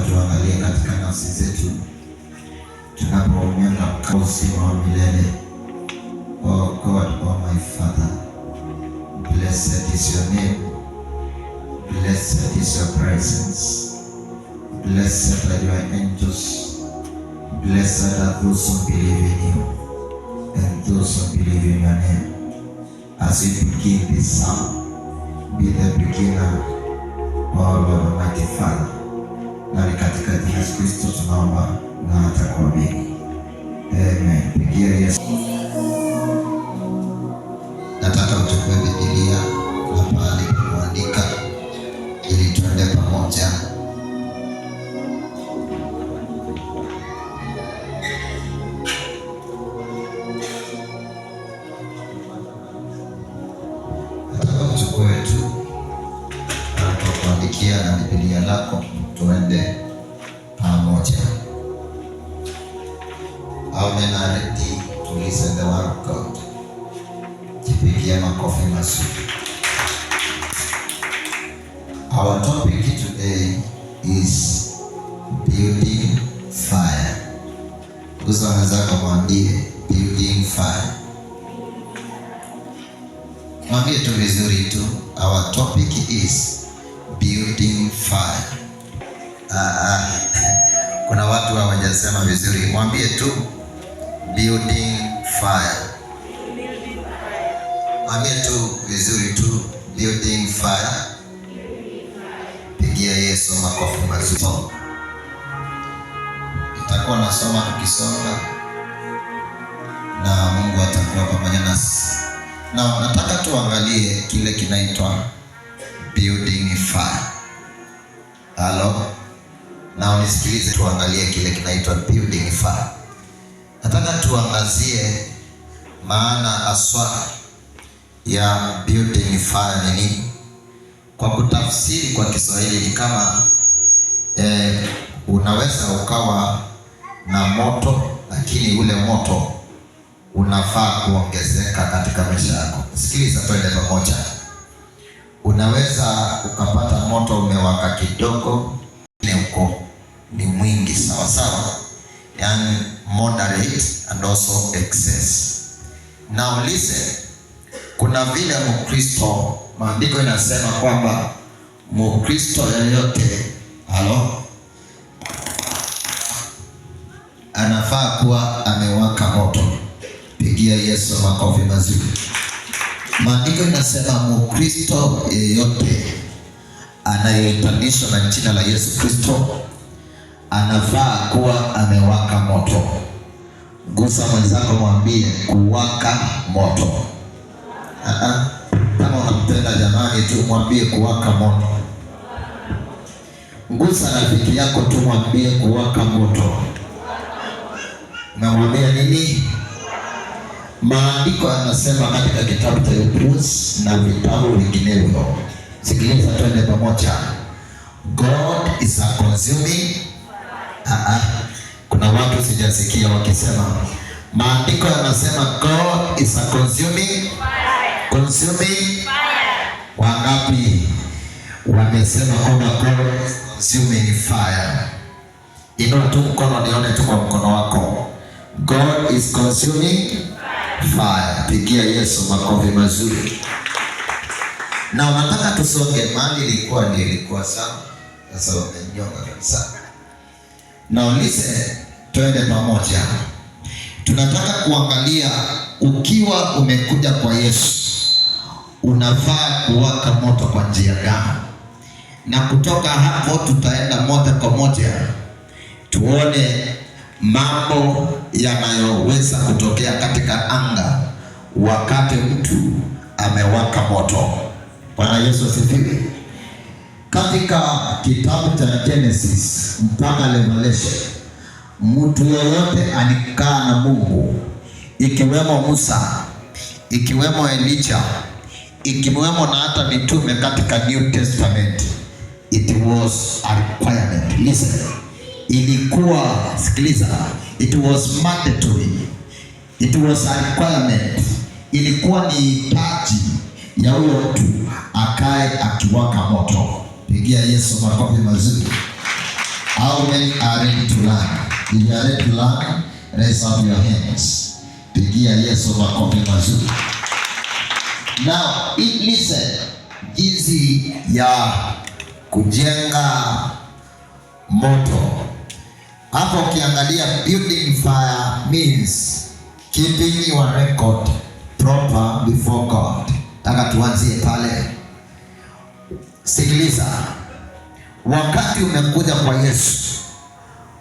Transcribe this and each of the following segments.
tuangalie katika nafsi zetu tunapoomba uzima wa milele. Oh God, oh my Father, blessed is your name, blessed is your presence, blessed are your angels, blessed are those who believe in you and those who believe in your name. As we begin this psalm, be the beginner, oh Lord Almighty Father. Na katika jina la Yesu Kristo tunaomba na hata kuamini. Amen. Pigia Yesu. Nataka uchukue Biblia na pale kuandika ili tuende pamoja. Nataka uchukue tu na kuandikia na Biblia lako tuende pamoja. How many are ready to listen the word of God? Jipigie makofi mazuri. Our topic today is building fire. Unaweza kumwambia building fire. Mwambie tu vizuri tu. Our topic is building fire. Kuna watu hawajasema vizuri. Mwambie tu building fire. Mwambie tu vizuri tu building fire. Pigia Yesu makofi mazuri. Itakuwa nasoma tukisonga na Mungu atakuwa pamoja nasi. Na nataka tuangalie kile kinaitwa building fire. Hello. Na unisikilize tuangalie kile kinaitwa building fire. Nataka tuangazie maana aswa ya building fire ni nini. Kwa kutafsiri kwa Kiswahili ni kama unaweza ukawa na moto lakini ule moto unafaa kuongezeka katika maisha yako. Sikiliza twende pamoja. Unaweza ukapata moto umewaka kidogo ni mwingi sawa sawa, yani moderate and also excess. Now listen, kuna vile Mkristo, maandiko inasema kwamba Mkristo yeyote anafaa kuwa amewaka moto. Pigia Yesu makofi mazuri. Maandiko inasema Mkristo yeyote anayetanishwa na jina la Yesu Kristo anafaa kuwa amewaka moto. Gusa mwenzako mwambie kuwaka moto. Kama unampenda jamani tu mwambie kuwaka moto. Gusa rafiki yako tu mwambie kuwaka moto. Unamwambia nini? Maandiko yanasema katika kitabu cha Hebrews na vitabu vinginevyo. Sikiliza twende pamoja. God is a consuming. Kuna watu sijasikia wakisema. Maandiko yanasema God is a consuming fire. Consuming fire. Wangapi wamesema kwamba God is consuming fire? Inua tu mkono nione tu kwa mkono wako. God is consuming fire. Pigia Yesu makofi mazuri. Na nataka tusonge mahali ilikuwa sana. Sasa wamenyonga kabisa. Now listen, twende pamoja. Tunataka kuangalia ukiwa umekuja kwa Yesu unafaa kuwaka moto kwa njia gani. Na kutoka hapo tutaenda moja kwa moja tuone mambo yanayoweza kutokea katika anga wakati mtu amewaka moto. Bwana Yesu asifiwe. Katika kitabu cha Genesis mpaka Revelation, mtu yoyote alikaa na Mungu, ikiwemo Musa, ikiwemo Elijah, ikiwemo na hata mitume katika New Testament, it was a requirement. Listen. Ilikuwa, sikiliza, it was mandatory. It was a requirement. Ilikuwa ni hitaji ya huyo mtu akae akiwaka moto. Pigia Yesu makofi mazuri. How many are ready to learn? If you are ready to learn, raise up your hands. Pigia Yesu makofi mazuri. Now, listen. Jinsi ya kujenga moto. Hapo ukiangalia building fire means keeping your record proper before God. Taka tuanzie pale. Sikiliza. Wakati umekuja kwa Yesu,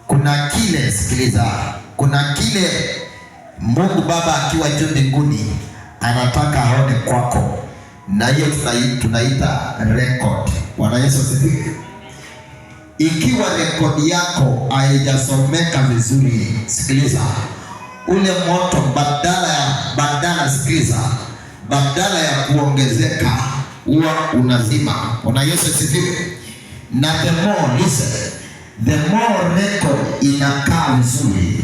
kuna kile, sikiliza, kuna kile Mungu Baba akiwa juu mbinguni anataka aone kwako, na hiyo tunaita record. Bwana Yesu asifiwe. Ikiwa rekodi yako haijasomeka vizuri, sikiliza, ule moto badala ya kuongezeka huwa unazima. Bwana Yesu asifiwe. Na the more record inakaa vizuri,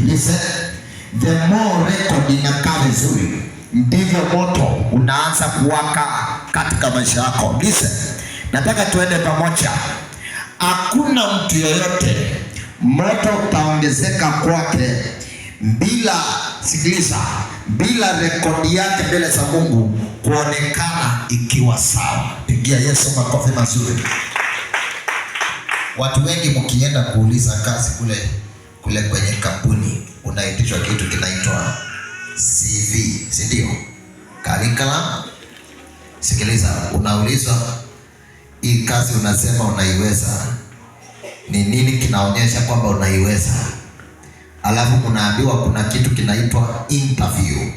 the more record inakaa vizuri, ndivyo moto unaanza kuwaka katika maisha yako. Nataka tuende pamoja. Hakuna mtu yoyote moto utaongezeka kwake bila rekodi yake mbele za Mungu kuonekana ikiwa sawa. Pigia Yesu makofi mazuri. Watu wengi mkienda kuuliza kazi kule kwenye kampuni, unaitishwa kitu kinaitwa CV, si ndio? Curriculum. Sikiliza, unaulizwa hii kazi unasema unaiweza, ni nini kinaonyesha kwamba unaiweza? Alafu unaambiwa kuna kitu kinaitwa interview.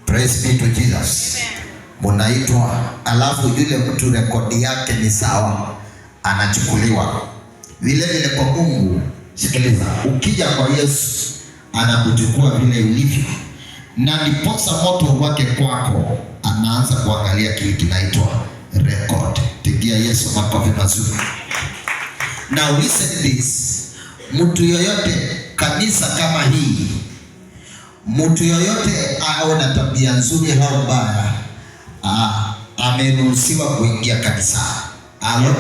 Praise be to Jesus. Munaitwa, alafu yule mtu rekodi yake ni sawa, anachukuliwa. Vile kwa Mungu, sikiliza, ukija kwa Yesu anakuchukua vile ulivyo, na ndiposa moto wake kwako anaanza kuangalia kile kinaitwa record. Pigia Yesu makofi mazuri. Now listen this. Mtu yoyote, kanisa kama hii, mtu yoyote aona tabia nzuri au mbaya, ameruhusiwa kuingia kanisa. Alo?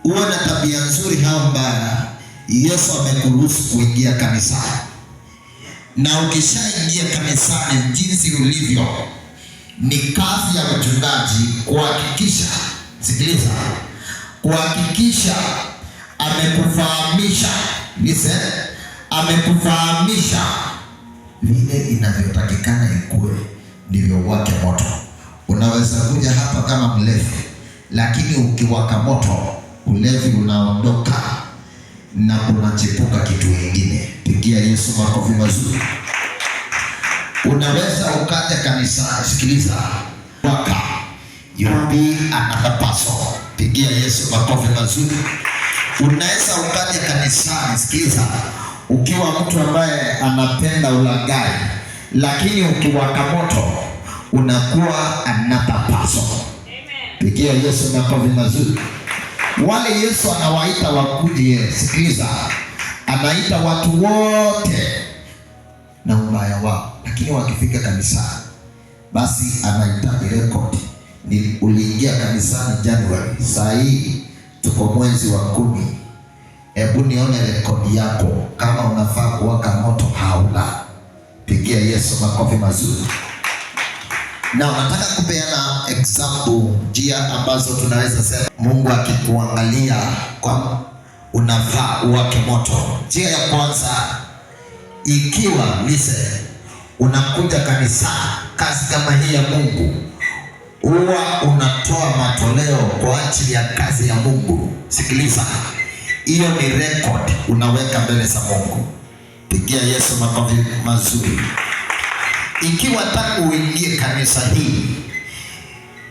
Uona tabia nzuri au mbaya, Yesu amekuruhusu kuingia kanisa. Na ukishaingia kanisani jinsi ulivyo, ni kazi ya mchungaji kuhakikisha, sikiliza, kuhakikisha amekufahamisha vile inavyotakikana ikuwe, ndivyo wake moto. Unaweza kuja hapa kama mlevi, lakini ukiwaka moto, ulevi unaondoka na kunachipuka kitu kingine. Pigia Yesu makofi mazuri. Unaweza ukaja kanisa, sikiliza, waka you'll be another person. Pigia Yesu makofi mazuri. Unaweza ukaja kanisani, sikiliza, ukiwa mtu ambaye anapenda ulaghai, lakini ukiwaka moto unakuwa another person. Pigia Yesu makofi mazuri. Wale Yesu anawaita wakuje, sikiliza, anaita watu wote na ubaya wao, lakini wakifika kanisani, basi anahitaji record. Ni uliingia kanisani Januari, saa hii tuko mwezi wa 10. Hebu nione rekodi yako kama unafaa kuwaka moto haula. Pigia Yesu makofi mazuri. Na nataka kupeana example, njia ambazo tunaweza sema Mungu akikuangalia kwa unafaa uwake moto. Njia ya kwanza, ikiwa unakuja kanisa, kazi kama hii ya Mungu, huwa unatoa matoleo kwa ajili ya kazi ya Mungu. Sikiliza, hiyo ni record unaweka mbele za Mungu. Pigia Yesu makofi mazuri. Ikiwa tangu uingie kanisa hii,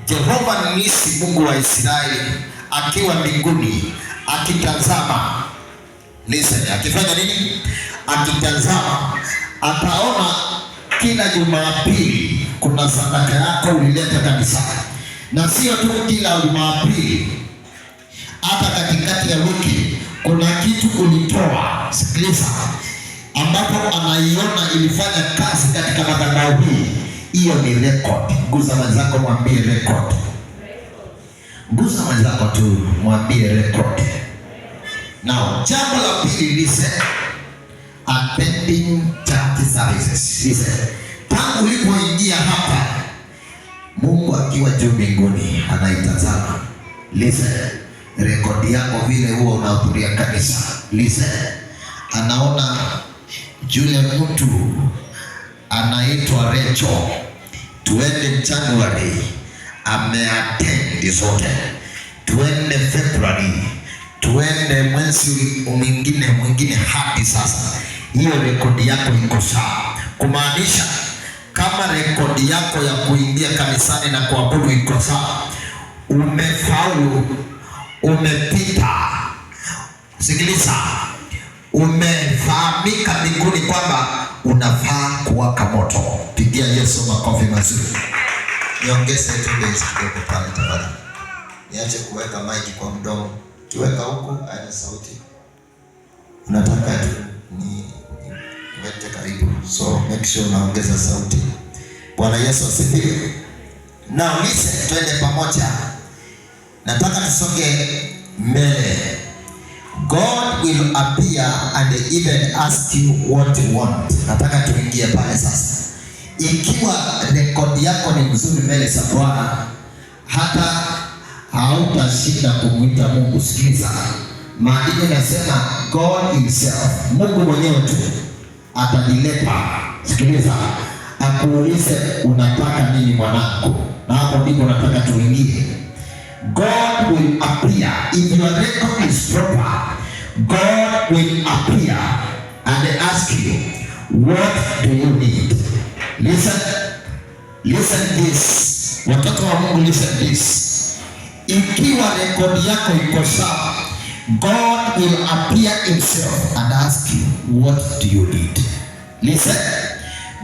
Jehova Nisi, Mungu wa Israeli, akiwa mbinguni akitazama, akifanya nini? Akitazama, ataona kila Jumapili kuna sadaka yako ulileta kanisani, na sio tu kila Jumapili, hata katikati ya wiki kuna kitu ulitoa. Sikiliza, ambapo anaiona ilifanya kazi katika madhabahu hii. Hiyo ni record. Guza mwenzako, mwambie record. Guza mwenzako tu, mwambie record. Now, jambo la pili, listen, attending church services. Listen, tangu ulipoingia hapa, Mungu akiwa juu mbinguni anaitazama. Listen, rekodi yako vile huwa unahudhuria kanisa. Listen, anaona yule mtu anaitwa Rachel, tuende January ameattend zote, tuende February, tuende mwezi mwingine hadi sasa. Hiyo rekodi yako iko sawa. Kumaanisha kama rekodi yako ya kuingia kanisani na kuabudu iko sawa, umefaulu, umepita. Sikiliza, umefahamika mbinguni kwamba unafaa kuwaka moto. Pigia Yesu makofi mazuri. Niongeze tu base kidogo pale tafadhali. Niache kuweka mic kwa mdomo. Kiweka huko haina sauti. Unataka tu niweke karibu. So make sure unaongeza sauti. Bwana Yesu asifiwe. Now listen, twende pamoja. Nataka tusonge mbele. God will appear and even ask you what you want. Nataka tuingie pale sasa. Ikiwa rekodi yako ni mzuri mbele za Bwana, hata hautashinda kumwita Mungu. Sikiliza, maandiko yanasema God himself, Mungu mwenyewe tu atajileta. Sikiliza, akuulize unataka nini mwanangu, na hapo ndipo nataka tuingie. God will appear. If your record is proper, God will appear and ask you, what do you need? Listen this. Watoto wa Mungu, listen this. Ikiwa rekodi yako iko sawa, God will appear himself and ask you, what do you need? Listen.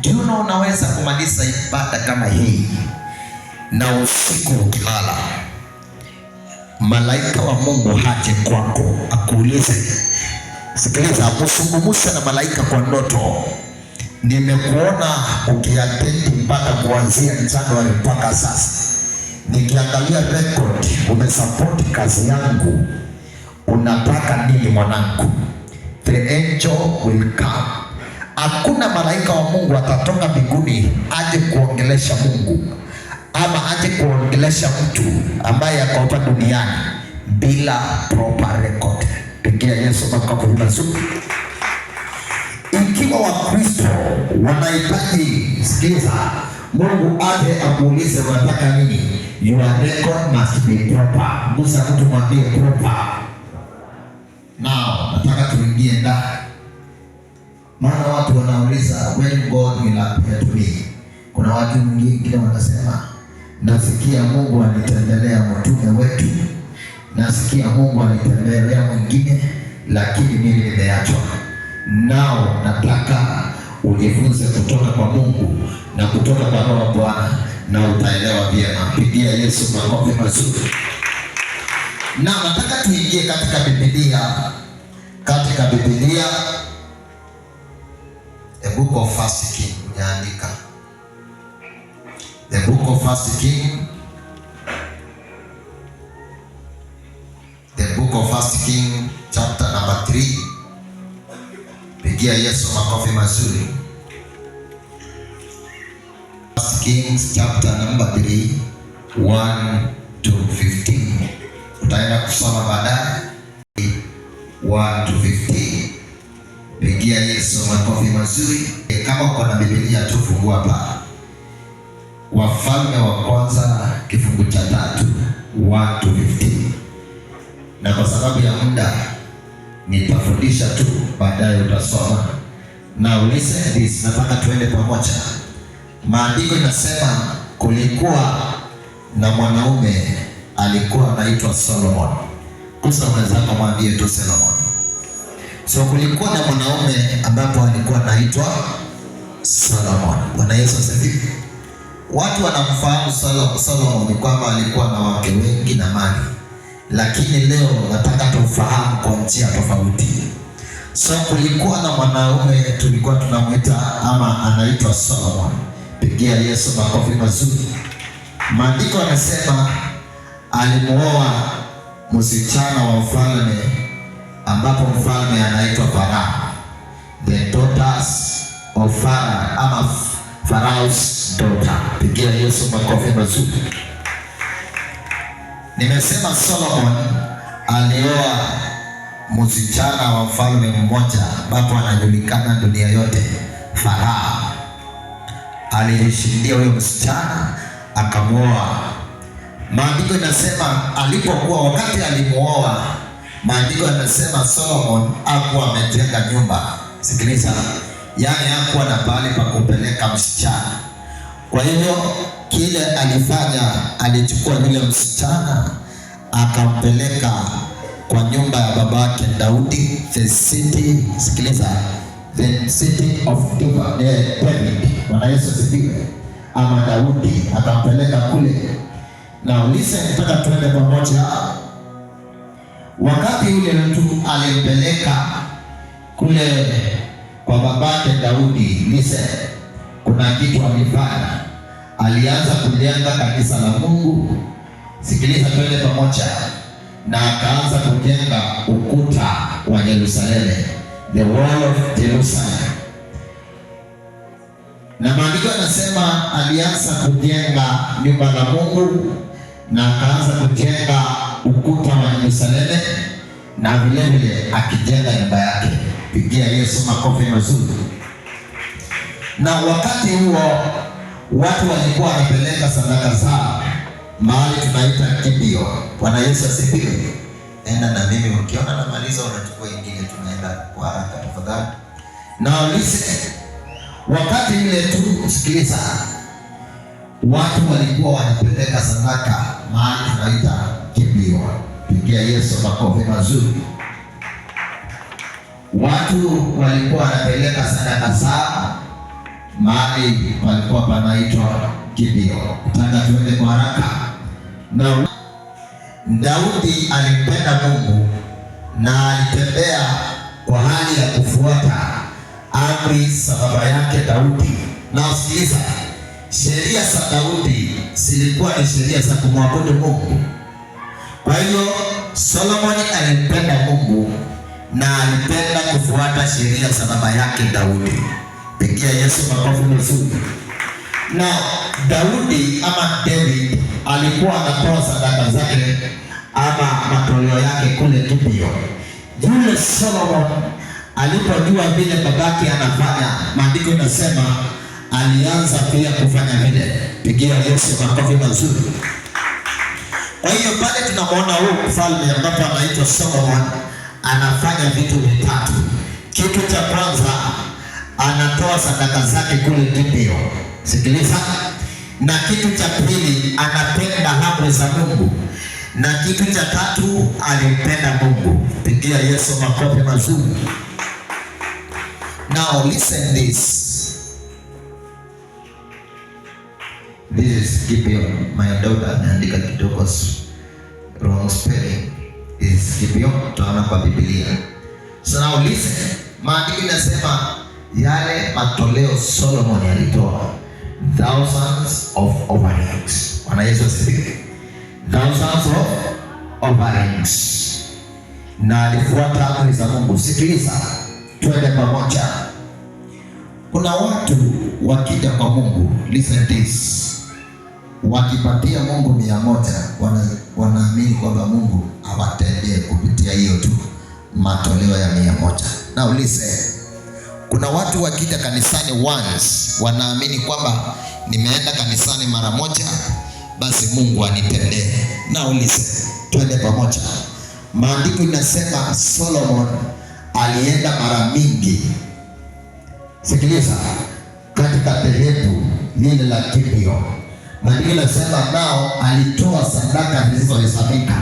Do you know, unaweza kumaliza ibada kama hii na usiku ukilala, malaika wa Mungu haje kwako akuulize. Sikiliza, usungumuse na malaika kwa ndoto. Nimekuona ukiatendi mpaka kuanzia Januari mpaka sasa. Nikiangalia record, umesupport kazi yangu. Unataka nini mwanangu? The angel will come. Hakuna malaika wa Mungu atatoka mbinguni aje kuongelesha Mungu ama aje kuongelesha mtu ambaye ako hapa duniani bila proper record. Pigia Yesu makofi mazuri. Ikiwa Wakristo wanahitaji, sikiliza, Mungu aje akuulize unataka nini, your record must be proper. Musa mtu mwambie proper. Now, nataka tuingie ndani. Maana watu wanauliza, when God will appear to me. Kuna watu wengine wanasema, nasikia Mungu anitembelea mtume wetu, nasikia Mungu anitembelea mwingine, lakini mimi nimeachwa. Nao nataka ujifunze kutoka kwa Mungu na kutoka kwa Roho wa Bwana, na utaelewa vyema. Pigia Yesu makofi mazuri. Na nataka tuingie katika Biblia. Katika Biblia, the book of First King, unaandika the book of First King, the book of First King chapter number 3. Pigia Yesu makofi mazuri. First Kings chapter number 3, 1 to 15. Utaenda kusoma baadaye 1 to 15. Pigia Yesu makofi mazuri. Kama uko na Biblia tufungua hapa. Wafalme wa kwanza kifungu cha 3, 1 to 15. Na kwa sababu ya muda nitafundisha tu, baadaye utasoma. Na listen this, nataka tuende pamoja. Maandiko inasema kulikuwa na mwanaume alikuwa anaitwa Solomon. Kusomeza kama mwambie tu Solomon. So kulikuwa na mwanaume ambapo alikuwa anaitwa Solomon. Bwana Yesu asifiwe. Watu wanamfahamu Solomon ni kwamba alikuwa na wake wengi na mali. Lakini leo nataka tufahamu kwa njia tofauti. So kulikuwa na mwanaume tulikuwa tunamuita ama anaitwa Solomon. Pigia Yesu makofi mazuri. Maandiko yanasema alimuoa msichana wa mfalme ambapo mfalme anaitwa Farao, the daughters of Pharaoh, ama Pharaoh's daughter. Pigia Yesu makofi mazuri. Nimesema Solomon alioa msichana wa mfalme mmoja ambapo anajulikana dunia yote, Farao. Alishindia huyo msichana akamuoa. Maandiko inasema alipokuwa, wakati alimuoa, maandiko yanasema Solomon hakuwa amejenga nyumba. Sikiliza, yani hakuwa na pahali pa kupeleka msichana. Kwa hivyo kile alifanya, alichukua yule msichana akampeleka kwa nyumba ya babake Daudi, the city, sikiliza, the city of David. Bwana Yesu asifiwe. Ama Daudi akampeleka kule. Na listen, nataka tuende pamoja. Wakati yule mtu alimpeleka kule kwa babake Daudi, listen, kuna kitu alifanya. Alianza kujenga kanisa la Mungu. Sikiliza, twende pamoja. Na akaanza kujenga ukuta wa Yerusalemu, the wall of Jerusalem. Na maandiko yanasema alianza kujenga nyumba la Mungu na akaanza kujenga ukuta wa Yerusalemu na vile vile akijenga nyumba yake. Pigia Yesu makofi mazuri. Na wakati huo watu walikuwa wanapeleka sadaka zao mahali tunaita Gibeon. Bwana Yesu asifiwe. Enda na mimi, ukiona namaliza unachukua ingine, tunaenda kwa haraka tafadhali. Na listen, wakati ile tu, sikiliza, watu walikuwa wanapeleka sadaka mahali tunaita Gibeon. Pigia Yesu makofi mazuri. Watu walikuwa wanapeleka sadaka zao mahali palikuwa panaitwa Gibeon. Nataka tuende kwa haraka. Na Daudi alimpenda Mungu na alitembea kwa hali ya kufuata amri za baba yake Daudi. Na usikiliza, sheria za Daudi zilikuwa ni sheria za kumwabudu Mungu. Kwa hiyo Solomon alimpenda Mungu na alipenda kufuata sheria za baba yake Daudi. Pigia Yesu makofi mazuri. Na Daudi ama David alikuwa anatoa sadaka zake ama matoleo yake kule Gibeon. Yule Solomon alipojua vile babake anafanya, maandiko inasema alianza pia kufanya vile. Pigia Yesu makofi mazuri. Kwa hiyo pale tunamwona huyu mfalme ambapo anaitwa Solomon anafanya vitu vitatu. Kitu cha kwanza, anatoa sadaka zake kule Gibeon. Sikiliza. Na kitu cha pili, anapenda amri za Mungu. Na kitu cha tatu, alimpenda Mungu. Pigia Yesu makofi mazuri. Now listen this. This is Gibeon. My daughter anaandika kidogo wrong spelling. Is Gibeon, tunaona kwa Biblia. So now listen. Maandiko inasema yale matoleo Solomon alitoa, thousands of offerings. Bwana Yesu asifiwe. Thousands of offerings. Na alifuata amri za Mungu. Sikiliza, twende pamoja. Kuna watu wakija kwa Mungu, listen this, wakipatia Mungu 100, wanaamini kwamba Mungu awatendee kupitia hiyo tu matoleo ya 100. Now listen, kuna watu wakija kanisani once, wanaamini kwamba nimeenda kanisani mara moja basi Mungu anitendee. Now listen, twende pamoja. Maandiko inasema Solomon alienda mara mingi. Sikiliza, katika dhehebu lile la Gibeon. Maandiko inasema nao alitoa sadaka zisizohesabika.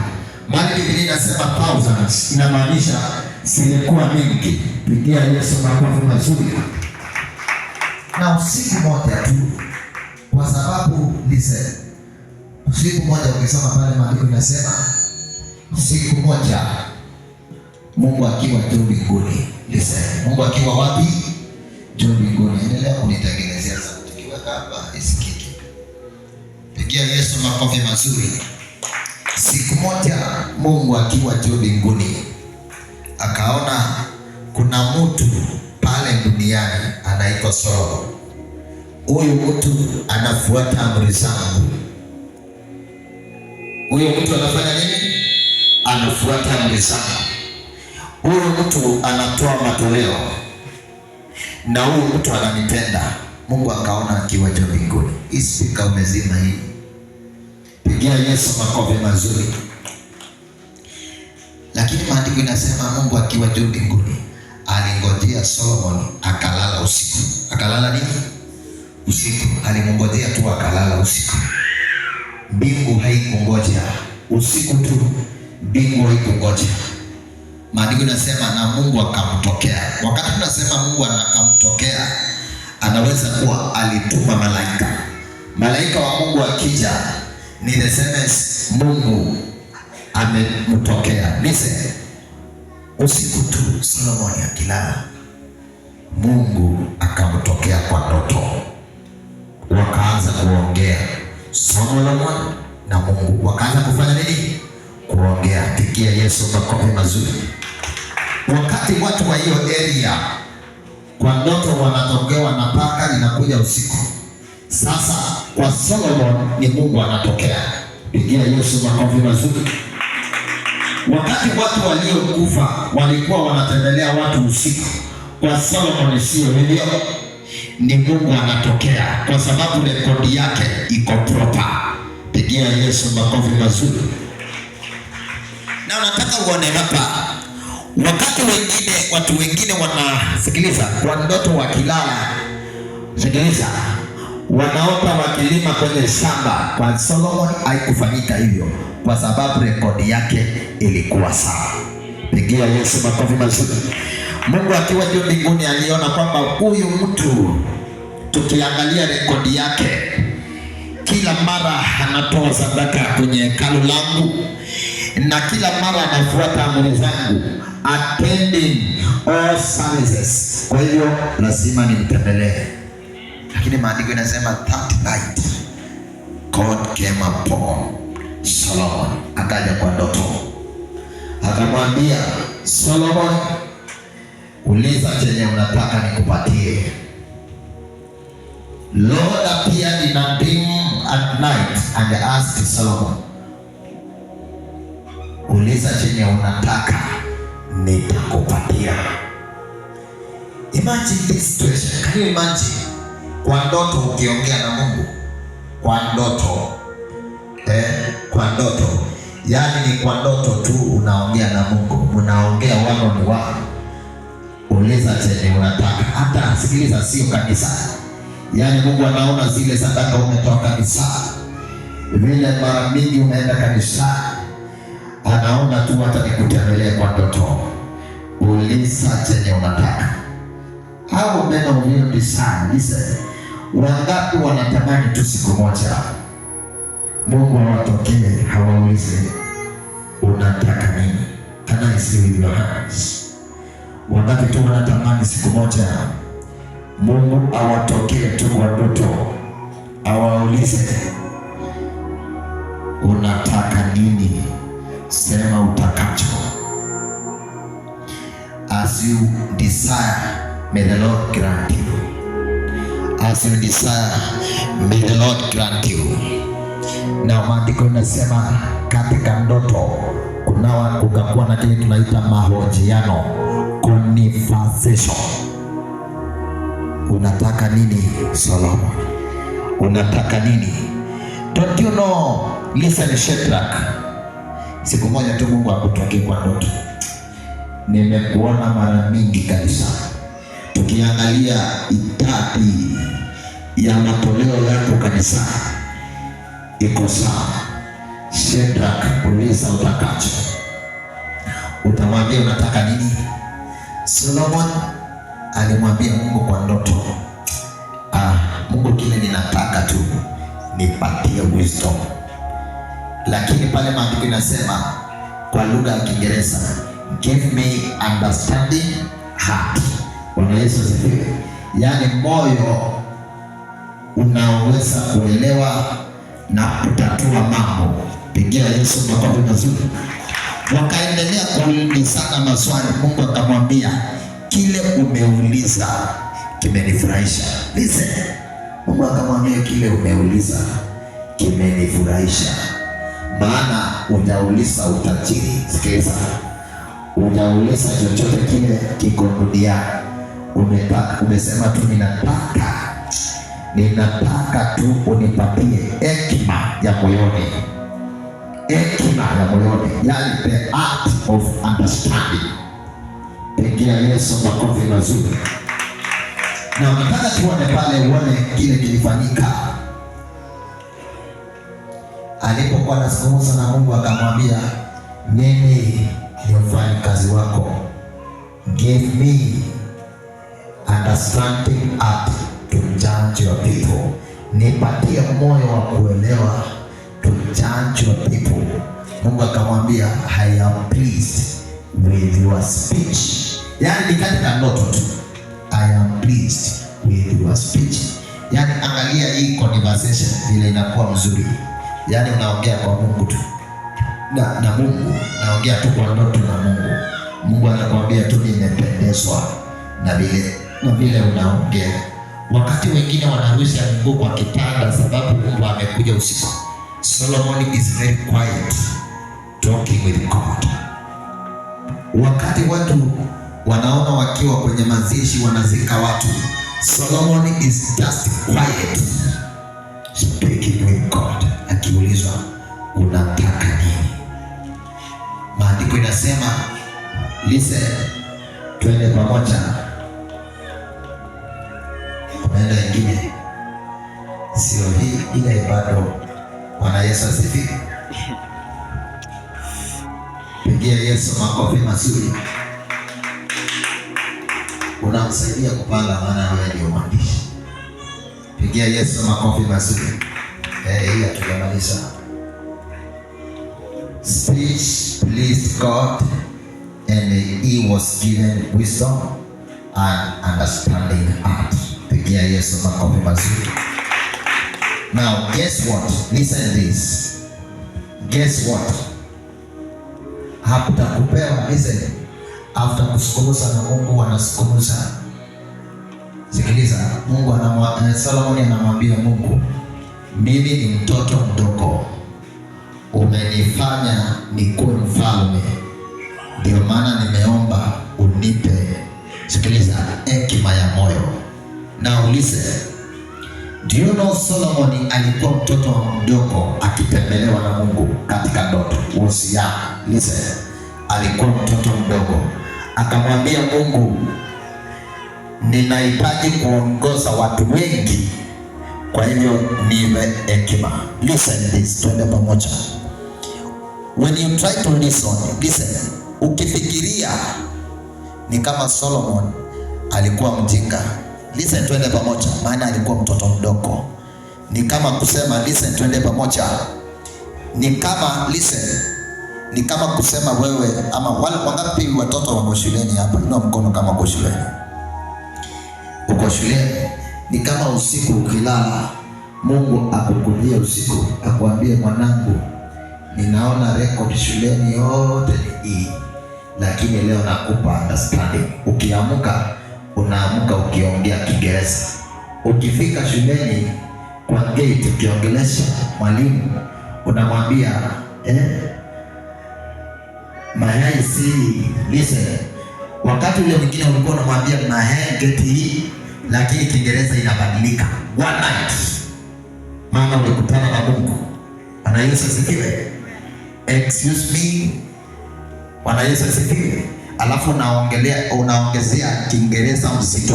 Maandiko inasema thousands, inamaanisha zilikuwa mingi. Pigia Yesu makofi mazuri. Na usiku moja tu, kwa sababu listen, usiku moja ukisoma pale maandiko inasema usiku moja Mungu akiwa juu mbinguni. Listen, Mungu akiwa wapi? Juu mbinguni. Endelea kunitengenezea sauti kiweka hapa isikike. Pigia Yesu makofi mazuri. Siku moja Mungu akiwa juu mbinguni akaona kuna mtu pale duniani anaitwa Solomon. Huyu mtu anafuata amri zangu. Huyu mtu anafanya nini? Anafuata amri zangu. Huyu mtu anatoa matoleo, na huyu mtu ananipenda. Mungu akaona akiwa juu mbinguni. Hii spika umezima hii. Pigia Yesu makofi mazuri. Lakini maandiko inasema Mungu akiwa juu mbinguni alingojea Solomon akalala usiku. Akalala nini? Usiku. Alimngojea tu akalala usiku. Mbingu haikungoja usiku tu, mbingu haikungoja. Maandiko inasema na Mungu akamtokea. Wakati tunasema Mungu akamtokea, anaweza kuwa alituma malaika. Malaika wa Mungu akija ni the same as Mungu amemtokea. Listen, usiku tu Solomon akilala, Mungu akamtokea kwa ndoto. Wakaanza kuongea Solomon na Mungu, wakaanza kufanya nini? Kuongea. Pigia Yesu makofi mazuri. Wakati watu wa hiyo area kwa ndoto wanatokewa na paka inakuja usiku. Sasa kwa Solomon ni Mungu anatokea. Pigia Yesu makofi mazuri. Wakati watu waliokufa walikuwa wanatembelea watu usiku, kwa Solomon sio hivyo. Ni Mungu anatokea kwa sababu rekodi yake iko proper. Pigia Yesu makofi mazuri. Na nataka uone hapa, wakati wengine watu wengine wanasikiliza kwa ndoto wakilala, sikiliza, wanaota wakilima kwenye shamba. Kwa Solomon haikufanyika hivyo kwa sababu rekodi yake ilikuwa sawa. Pigia Yesu makofi mazuri. Mungu akiwa juu mbinguni aliona kwamba huyu mtu, tukiangalia rekodi yake, kila mara anatoa sadaka kwenye hekalu langu na kila mara anafuata amri zangu, attending all services. Kwa hivyo lazima nimtembelee. Lakini maandiko inasema that night God came upon Solomon. Akaja kwa ndoto akamwambia Solomon, uliza chenye unataka nikupatie. Lord appeared in a dream at night and asked Solomon, uliza chenye unataka nitakupatia. Imagine this situation. Can you imagine? Kwa ndoto ukiongea na Mungu. Kwa ndoto. Kwa ndoto. Yaani ni kwa ndoto tu unaongea na Mungu. Unaongea one on one. Uliza chenye unataka. Hata sikiliza, sio kanisa. Yaani Mungu anaona zile sadaka umetoa kanisa, vile mara mingi umeenda kanisa, anaona tu hata nikutembelee kwa ndoto. Uliza chenye unataka. Hao meno vile disana. Listen, wangapi wanatamani tu siku moja Mungu awatokee, hawaulize unataka nini? Can I see with your hands? Wangapi tu wanatamani siku moja Mungu awatokee tu kwa ndoto, awaulize unataka nini? Sema utakacho. As you desire, may the Lord grant you. As you desire, may the Lord grant you. Na maandiko inasema katika ndoto kukakuwa na kile tunaita mahojiano, conversation. Unataka nini Solomon? Unataka nini? Don't you know? Listen Shadrach. Siku moja tu Mungu akutokea kwa ndoto. Nimekuona mara mingi kabisa. Tukiangalia idadi ya matoleo yako kanisa iko sawa. Shadrach, uliza utakacho. Utamwambia unataka nini? Solomon alimwambia Mungu kwa ndoto, Mungu, kile ninataka tu nipatie wisdom. Lakini pale maandiko inasema kwa lugha ya Kiingereza, give me understanding heart. Bwana Yesu asifiwe. Yaani moyo unaoweza kuelewa na kutatua mambo. Pigia Yesu makofi mazuri. Wakaendelea kuulizana maswali. Mungu akamwambia, kile umeuliza kimenifurahisha. Listen. Mungu akamwambia, kile umeuliza kimenifurahisha. Maana hujauliza utajiri. Sikiliza. Hujauliza chochote kile kiko duniani. Umesema tu ninataka tu unipatie hekima ya moyoni. Hekima ya moyoni, yani the art of understanding. Pigia Yesu makofi mazuri. Na nataka tuone pale, uone kile kilifanyika. Alipokuwa anazungumza na Mungu akamwambia, mimi ni mfanyakazi wako. Give me understanding art to judge your people. Nipatie moyo wa kuelewa to judge your people. Mungu akamwambia, I am pleased with your speech. Yani katika ndoto tu, I am pleased with your speech. Yani angalia hii conversation vile inakuwa mzuri. Yani unaongea kwa Mungu tu na Mungu, naongea tu kwa ndoto na Mungu. Mungu anakuambia tu nimependezwa na vile unaongea. Wakati wengine wanarusha miguu kwa kitanda sababu Mungu amekuja usiku, Solomon is very quiet talking with God. Wakati watu wanaona wakiwa kwenye mazishi wanazika watu, Solomon is just quiet speaking with God. Akiulizwa unataka nini, maandiko inasema listen, twende pamoja. Unaenda ingine, sio hii ile bado. Bwana Yesu asifiwe. Pigia Yesu makofi mazuri. Unamsaidia kupanga, maana wewe ndio mwandishi. Pigia Yesu makofi mazuri. Hii hatujamaliza. Speech pleased God and he was given wisdom and understanding art. Pigia Yesu makofi mazuri. Now guess what? Listen to this. Guess what? Haputakupewa. Listen. After kusukumuza na Mungu wanasukumuza. Sikiliza. Mungu Solomon anamwambia Mungu, mimi ni mtoto mdogo, umenifanya nikuwe mfalme, ndio maana nimeomba unipe, sikiliza, hekima ya moyo. Now listen. Do you know Solomon alikuwa mtoto mdogo akitembelewa na Mungu katika ndoto. Was young. Listen. Alikuwa mtoto mdogo. Akamwambia Mungu, ninahitaji kuongoza watu wengi, kwa hivyo niwe hekima. Listen this, twende pamoja. When you try to listen, ukifikiria ni kama Solomon alikuwa mjinga. Listen, twende pamoja, maana alikuwa mtoto mdogo. Ni kama kusema, listen, twende pamoja. Ni kama, listen, ni kama kusema wewe, ama wale wangapi watoto wako shuleni hapa? Inua mkono kama uko shuleni. Uko shuleni. Ni kama usiku ukilala, Mungu akukujia usiku, akwambie mwanangu, ninaona record shuleni yote ni hii, lakini leo nakupa understanding. Ukiamka, unaamka ukiongea Kiingereza. Ukifika shuleni kwa gate ukiongelesha mwalimu, unamwambia mayai si. Listen. Wakati ule mwingine ulikuwa unamwambia mayai gate hii, lakini Kiingereza inabadilika. One night. Maana ulikutana na Mungu. Bwana Yesu asifiwe. Excuse me. Bwana Yesu asifiwe. Alafu unaongezea Kiingereza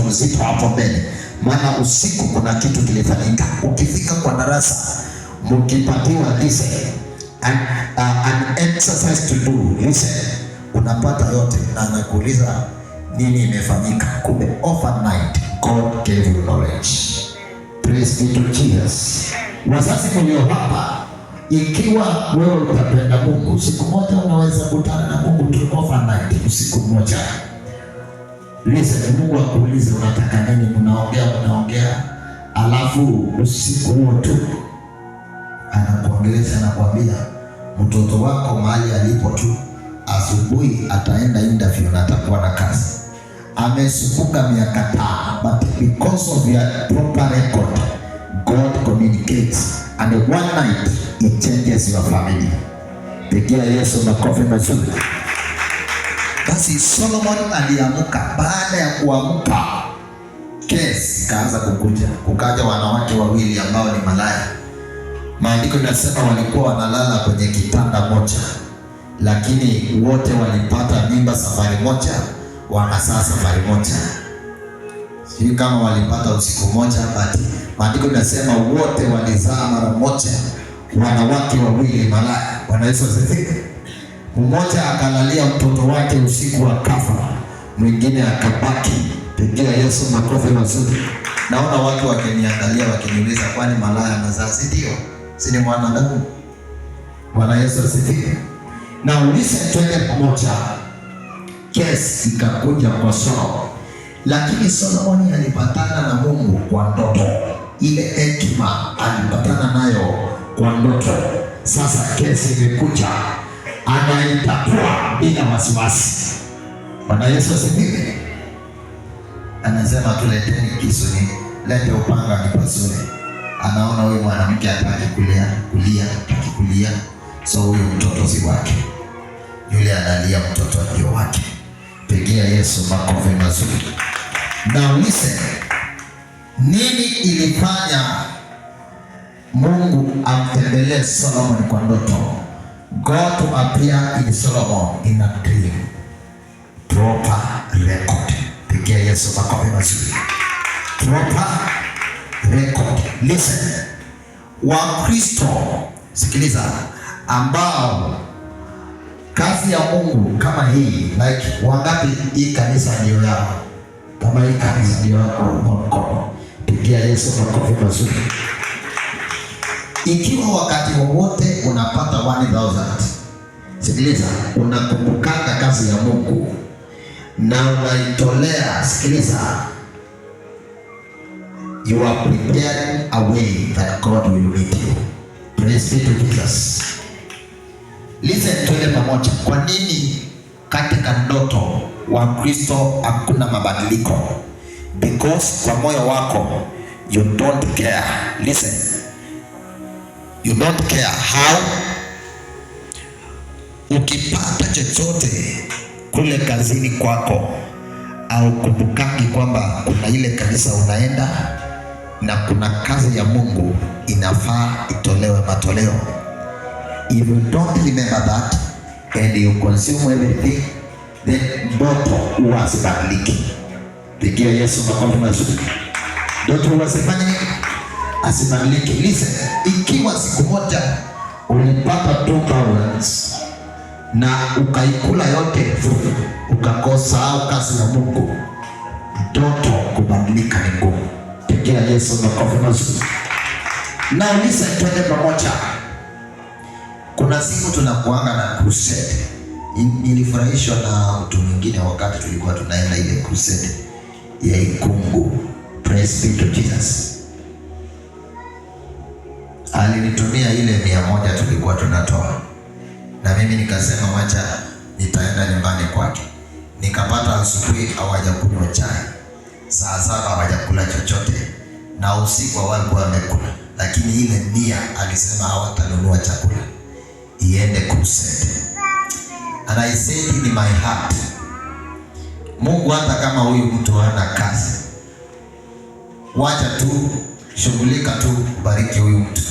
mzito hapo mbele. Maana usiku kuna kitu kilifanyika. Ukifika kwa darasa, mkipatiwa listen, an exercise to do, listen, unapata yote na anakuuliza nini imefanyika. Kumbe overnight God gave you knowledge. Praise be to Jesus. Wazazi mlio hapa, ikiwa wewe utapenda Mungu, siku moja unaweza kutana na Mungu tu overnight, usiku mmoja. Listen, Mungu akuulize unataka nini, unaongea, alafu usiku huo tu anakuongelesha, anakuambia mtoto wako mahali alipo tu asubuhi ataenda interview na atakuwa na kazi. Amesumbuka miaka 5, but because of your proper record, God communicates, and one night it changes your family. Pigia Yesu makofi mazuri. Basi Solomon aliamuka. Baada ya kuamuka, kesi kaanza kukuja. Kukaja wanawake wawili ambao ni malaya. Maandiko yanasema walikuwa wanalala kwenye kitanda moja, lakini wote walipata mimba safari moja, wakazaa safari moja. Sio kama walipata usiku moja, but maandiko yanasema wote walizaa mara moja, wanawake wawili malaya. Bwana Yesu asifiwe. Mmoja akalalia mtoto wake usiku akafa, mwingine akabaki. Pigia Yesu makofi mazuri. Naona watu wakiniangalia wakiniuliza, kwani malaya anazaa? Ndio, si ni mwanadamu? Bwana Yesu asifiwe. Na ulise twende pamoja. Kesi ikakuja kwa Solomon, lakini Solomon alipatana na Mungu kwa ndoto. Ile hekima alipatana nayo kwa ndoto. Sasa kesi imekuja, anaitatua bila wasiwasi. Bwana Yesu asifiwe. Anasema tuleteni kisu, ni lete upanga nipasue. Anaona huyu mwanamke hataki kulia, so huyu mtoto si wake. Yule analia mtoto ndio wake. Pigia Yesu makofi mazuri. Na listen, nini ilifanya Mungu amtembelee Solomon kwa ndoto? God to appear in Solomon in a dream. Proper record. Pigia Yesu makofi mazuri. Proper record. Listen, Wakristo, sikiliza, ambao kazi ya Mungu kama hii, like wangapi hii kanisa ndio yao? Kama hii kanisa ndio yako, pigia Yesu makofi mazuri. Ikiwa wakati wowote unapata 1000, sikiliza, unakumbukanga kazi ya Mungu na unaitolea, sikiliza, you are preparing a way that God will meet you. Praise be to Jesus. Listen, tuende pamoja. Kwa nini katika ndoto wa Kristo hakuna mabadiliko? Because kwa moyo wako you don't care. Listen, you don't care how. Ukipata chochote kule kazini kwako, au kumbukangi kwamba kuna ile kanisa unaenda na kuna kazi ya Mungu inafaa itolewe matoleo. If you don't remember that and you consume everything, then ndoto huwa asibadiliki. Pigia Yesu makofi mazuri. Ndoto huwa asibadiliki. Listen, ikiwa siku moja ulipata 2000 na ukaikula yote, ukakosa kazi ya Mungu, ndoto kubadilika ni ngumu. Pigia Yesu makofi mazuri. Na listen, twende pamoja. Kuna siku tunakuanga na crusade. Nilifurahishwa na mtu mwingine wakati tulikuwa tunaenda ile crusade ya Ikungu. Praise be to Jesus. Alinitumia ile 100 tulikuwa tunatoa, na mimi nikasema wacha nitaenda nyumbani kwake. Nikapata asubuhi hawajakunywa chai, saa 7 hawajakula chochote, na usiku walikuwa wamekula, lakini ile nia alisema hawatanunua chakula iende crusade. And I said in my heart, Mungu, hata kama huyu mtu hana kazi, wacha tu, shughulika tu, bariki huyu mtu.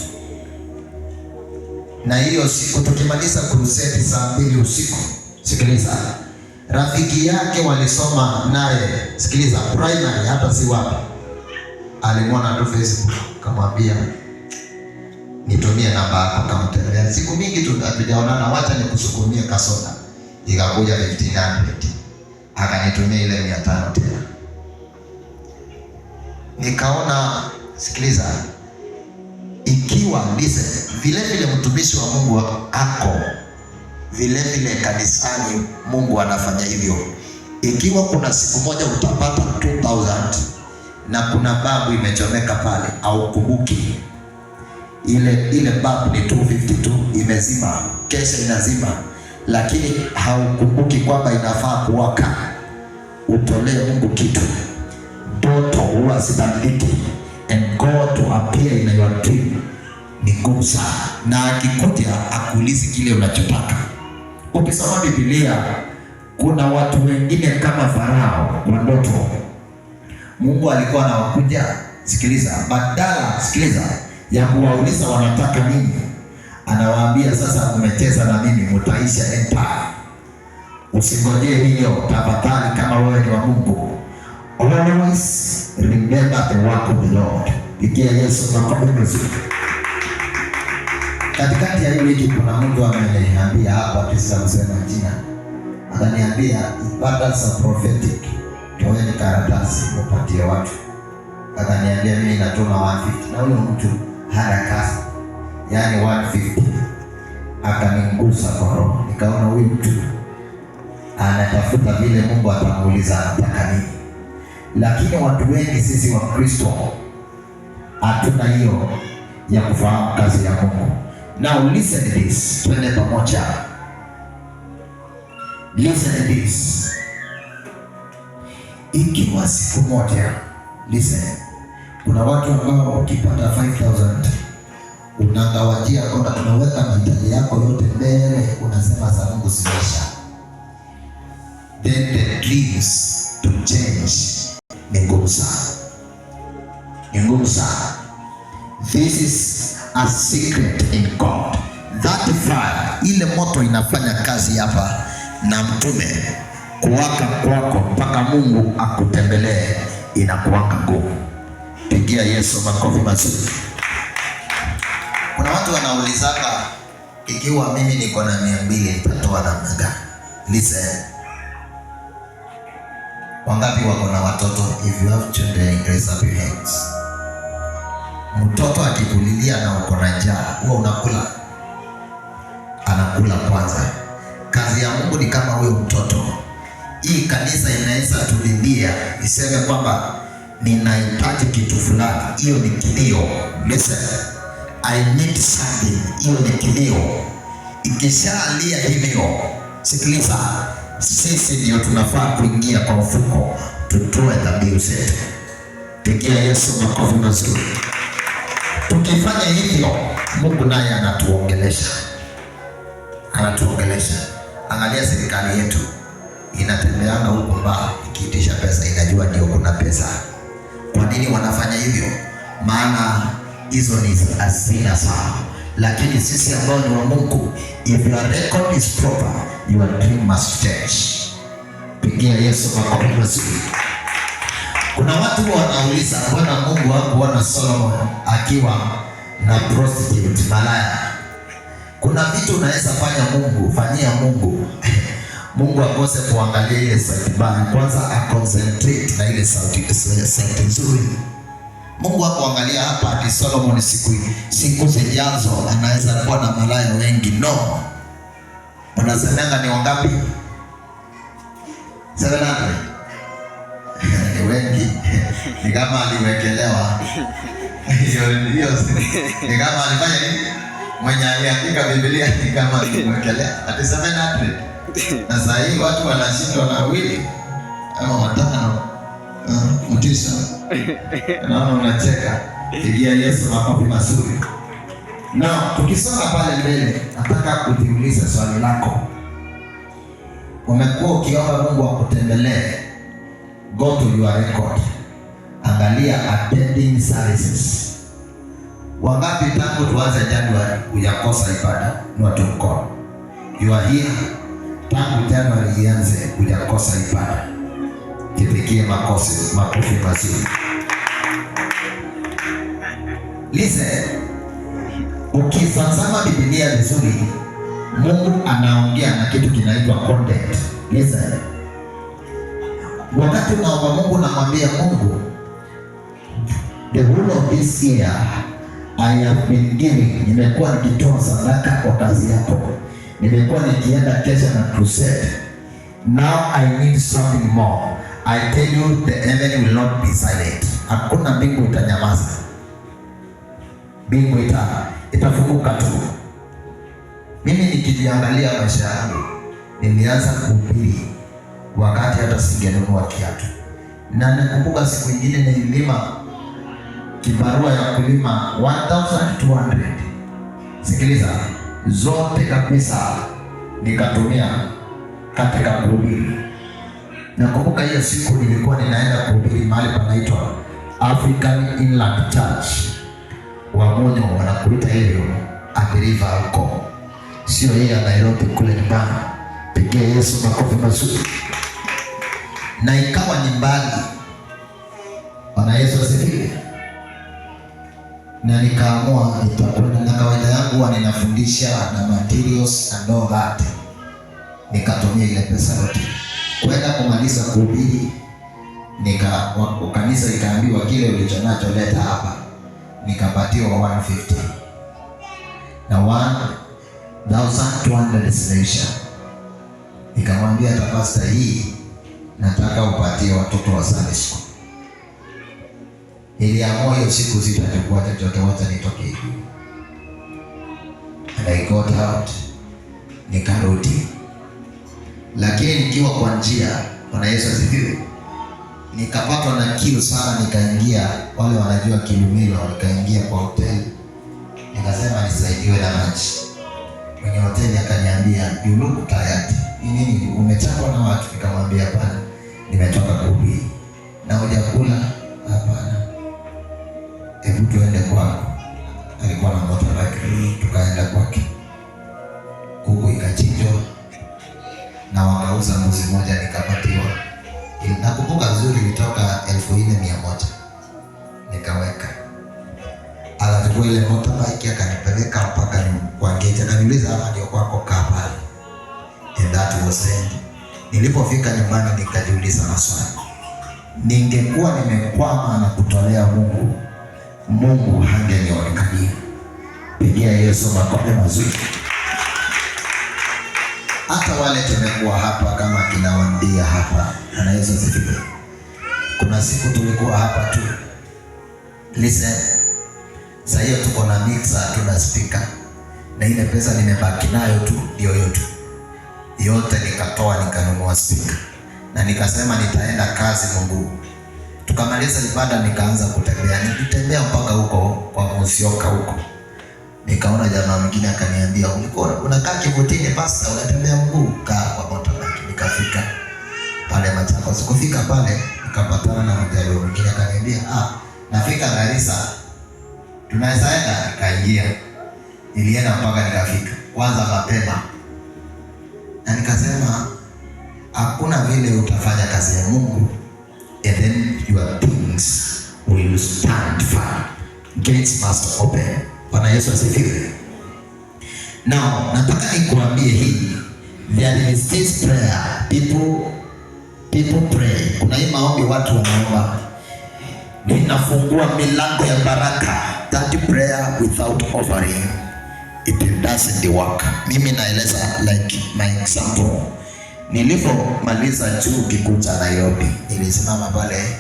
Na hiyo siku tukimaliza crusade saa 2 usiku, sikiliza, rafiki yake walisoma naye, sikiliza, primary, hata si wapi, alimwona tu Facebook, kamwambia nitumie namba yako, kamtembea. Siku mingi tujaonana, wacha nikusukumie kasoda. Ikakuja 1500, akanitumia ile 500 tena. Nikaona, sikiliza, ikiwa listen, vile mtumishi wa Mungu ako, vile kanisani Mungu anafanya hivyo. Ikiwa kuna siku moja utapata 2000 na kuna babu imechomeka pale, au kumbuki ile babu ni 252 imezima, kesha inazima, lakini haukumbuki kwamba inafaa kuwaka, utolee Mungu kitu. Ndoto huwa zibadiliki, and God to appear in your dream ni ngumu sana, na akikuja akuulizi kile unachotaka. Ukisoma Biblia, kuna watu wengine kama Farao kwa ndoto. Mungu alikuwa anawakuja, sikiliza, ya kuwauliza wanataka nini, anawaambia sasa, umecheza na mimi, mtaisha empire. Usingojee hiyo, tafadhali, kama wewe ni wa Mungu. Always remember the work of the Lord. Ikia Yesu makofi. Katikati ya hii wiki kuna mtu ameniambia hapa, kisa kusema jina, akaniambia ibada za prophetic toeni karatasi upatie watu. Akaniambia mimi natuma 150, na huyo mtu hana kazi, yani 150. Akanigusa kwa roho, nikaona huyu mtu anatafuta vile Mungu atamuuliza anataka nini. Lakini watu wengi sisi wa Kristo hatuna hiyo ya kufahamu kazi ya Mungu. Now listen to this, twende pamoja. Listen to this. Ikiwa siku moja, listen, kuna watu ambao ukipata 5,000 unangawajia kwamba unaweka mahitaji yako yote mbele, unasema za Mungu zimesha. Then the dreams to change ni ngumu sana. This is a secret in God. That fire, ile moto inafanya kazi hapa na mtume, kuwaka kwako mpaka Mungu akutembelee inakuwaka ngumu. Pigia Yesu makofi mazuri. Kuna watu wanaulizaka, ikiwa mimi niko na 200 nitatoa namna gani? Listen. Wangapi wako na watoto? If you have children, raise up your hands. Mtoto akikulilia na uko na njaa, huwa unakula? Anakula kwanza. Kazi ya Mungu ni kama huyo mtoto. Hii kanisa inaweza tulilia iseme kwamba ninahitaji kitu fulani, hiyo ni kilio. Listen, I need something, hiyo ni kilio. Ikishalia hivyo, sikiliza, sisi ndio tunafaa kuingia kwa mfuko, tutoe dhabihu zetu. Pigia Yesu makofi mazuri. Tukifanya hivyo, Mungu naye anatuongelesha. Angalia serikali yetu inatembeana huko mbao, ikiitisha pesa inajua ndio kuna pesa. Kwa nini wanafanya hivyo? Maana hizo ni hazina sawa. Lakini sisi ambao ni wa Mungu, if your record is proper, your dream must change. Pigia Yesu makofi mazuri. Kuna watu wanauliza, mbona Mungu hakuona Solomon akiwa na prostitute, malaya? Kuna vitu unaweza fanyia Mungu Mungu akose kuangalia ile sauti baya, kwanza aconcentrate na ile sauti nzuri. Mungu hakuangalia hapa ati Solomon siku zijazo anaweza kuwa na malaya wengi. No. Unasemanga ni wangapi? 700. Ni wengi. Ni kama aliwekelewa. Hiyo ni kama alifanya nini? Mwenye aliandika Biblia ni kama aliwekelea ati 700. Na sasa hivi watu wanashindwa na wili ama watano. Mtisha. Naona unacheka. Pigia Yesu makofi mazuri. Na tukisoma pale mbele, nataka kujiuliza swali lako. Umekuwa ukiomba Mungu akutembelee? Go to your record. Angalia attending services. Wangapi tangu tuanze Januari hujakosa ibada? Ni watu mkono. You are here. Tangu Januari ianze hujakosa ibada. Kipigie makofi mazuri. Listen. Ukitazama Biblia vizuri, Mungu anaongea na kitu kinaitwa content. Listen. Wakati unaomba Mungu, namwambia Mungu, the whole of this year I have been giving, nimekuwa nikitoa sadaka kwa kazi yako, nimekuwa nikienda kesha na crusade. Now I need something more. I tell you, the heaven will not be silent. Hakuna mbingu itanyamaza. Mbingu itafunguka tu. Mimi nikijiangalia maisha yangu, nilianza kuhubiri wakati hata singenunua kiatu. Na nakumbuka siku nyingine nililima kibarua ya kulima 1200. Sikiliza, zote kabisa nikatumia katika kuhubiri. Nakumbuka hiyo siku nilikuwa ninaenda kuhubiri mahali panaitwa African Inland Church. Wamonyo wanakuita hivyo, Adiriva huko. Sio hii ya Nairobi kule nyumbani. Pigia Yesu makofi mazuri. Na ikawa ni mbali. Bwana Yesu asifiwe. Na nikaamua nitakwenda, na kawaida yangu huwa ninafundisha na materials and all that. Nikatumia ile pesa yote kwenda kumaliza kuhubiri. Kanisa ikaambiwa kile ulichonacho leta hapa. Nikapatiwa 150 na 1200 zinaisha. Nikamwambia pastor, hii nataka upatie watoto wa Sunday school. Niliamua hiyo siku sitachukua chochote, wacha nitoke hivi. And I got out, nikarudi. Lakini nikiwa kwa njia, Bwana Yesu asifiwe, nikapatwa na kiu sana. Nikaingia, wale wanajua Kilumilo, nikaingia kwa hoteli. Nikasema nisaidiwe na maji. Mwenye hoteli akaniambia, you look tired. Nini, umechapwa na watu? Nikamwambia hapana, nimetoka kuhubiri. Na hujakula? Hapana. Hebu tuende kwako. Alikuwa na motorbike. Tukaenda kwake. Kuku ikachinjwa na wakauza mbuzi moja, nikapatiwa. Nakumbuka vizuri ilitoka 1400. Nikaweka. Akachukua ile motorbike akanipeleka mpaka kwa gate. Akaniuliza, hapa ndio kwako, kaa pale. And that was it. Nilipofika nyumbani nikajiuliza maswali. Ningekuwa nimekwama na kutolea Mungu hangenionekania. Pigia Yesu makofi mazuri. Hata wale tumekuwa hapa kama kinawandia hapa, na Yesu asifiwe. Kuna siku tulikuwa hapa tu. Listen. Sasa hiyo tuko na mixer, tuna speaker. Na ile pesa nimebaki nayo tu ndio hiyo tu. Yote nikatoa nikanunua speaker. Na nikasema nitaenda kazi Mungu. Tukamaliza ibada, nikaanza kutembea. Nilitembea mpaka huko kwa Musioka huko. Nikaona jamaa mwingine akaniambia, unakaa kivutini pastor, unatembea mguu, kaa kwa motorbike. Nikafika pale Machakos. Kufika pale nikapatana na mjaluo mwingine akaniambia, nafika Garissa, tunaweza enda? Nikaingia. Nilienda mpaka nikafika kwanza mapema. Na nikasema hakuna vile utafanya kazi ya Mungu and then your things will stand firm. Gates must open. Bwana Yesu asifiwe. Now, nataka nikuambie hii. There is this prayer. People pray. Kuna hii maombi watu wanaomba. Ninafungua milango ya baraka. That prayer without offering, it doesn't work. Mimi naeleza like my example. Nilipomaliza chuo kikuu cha Nairobi, nilisimama pale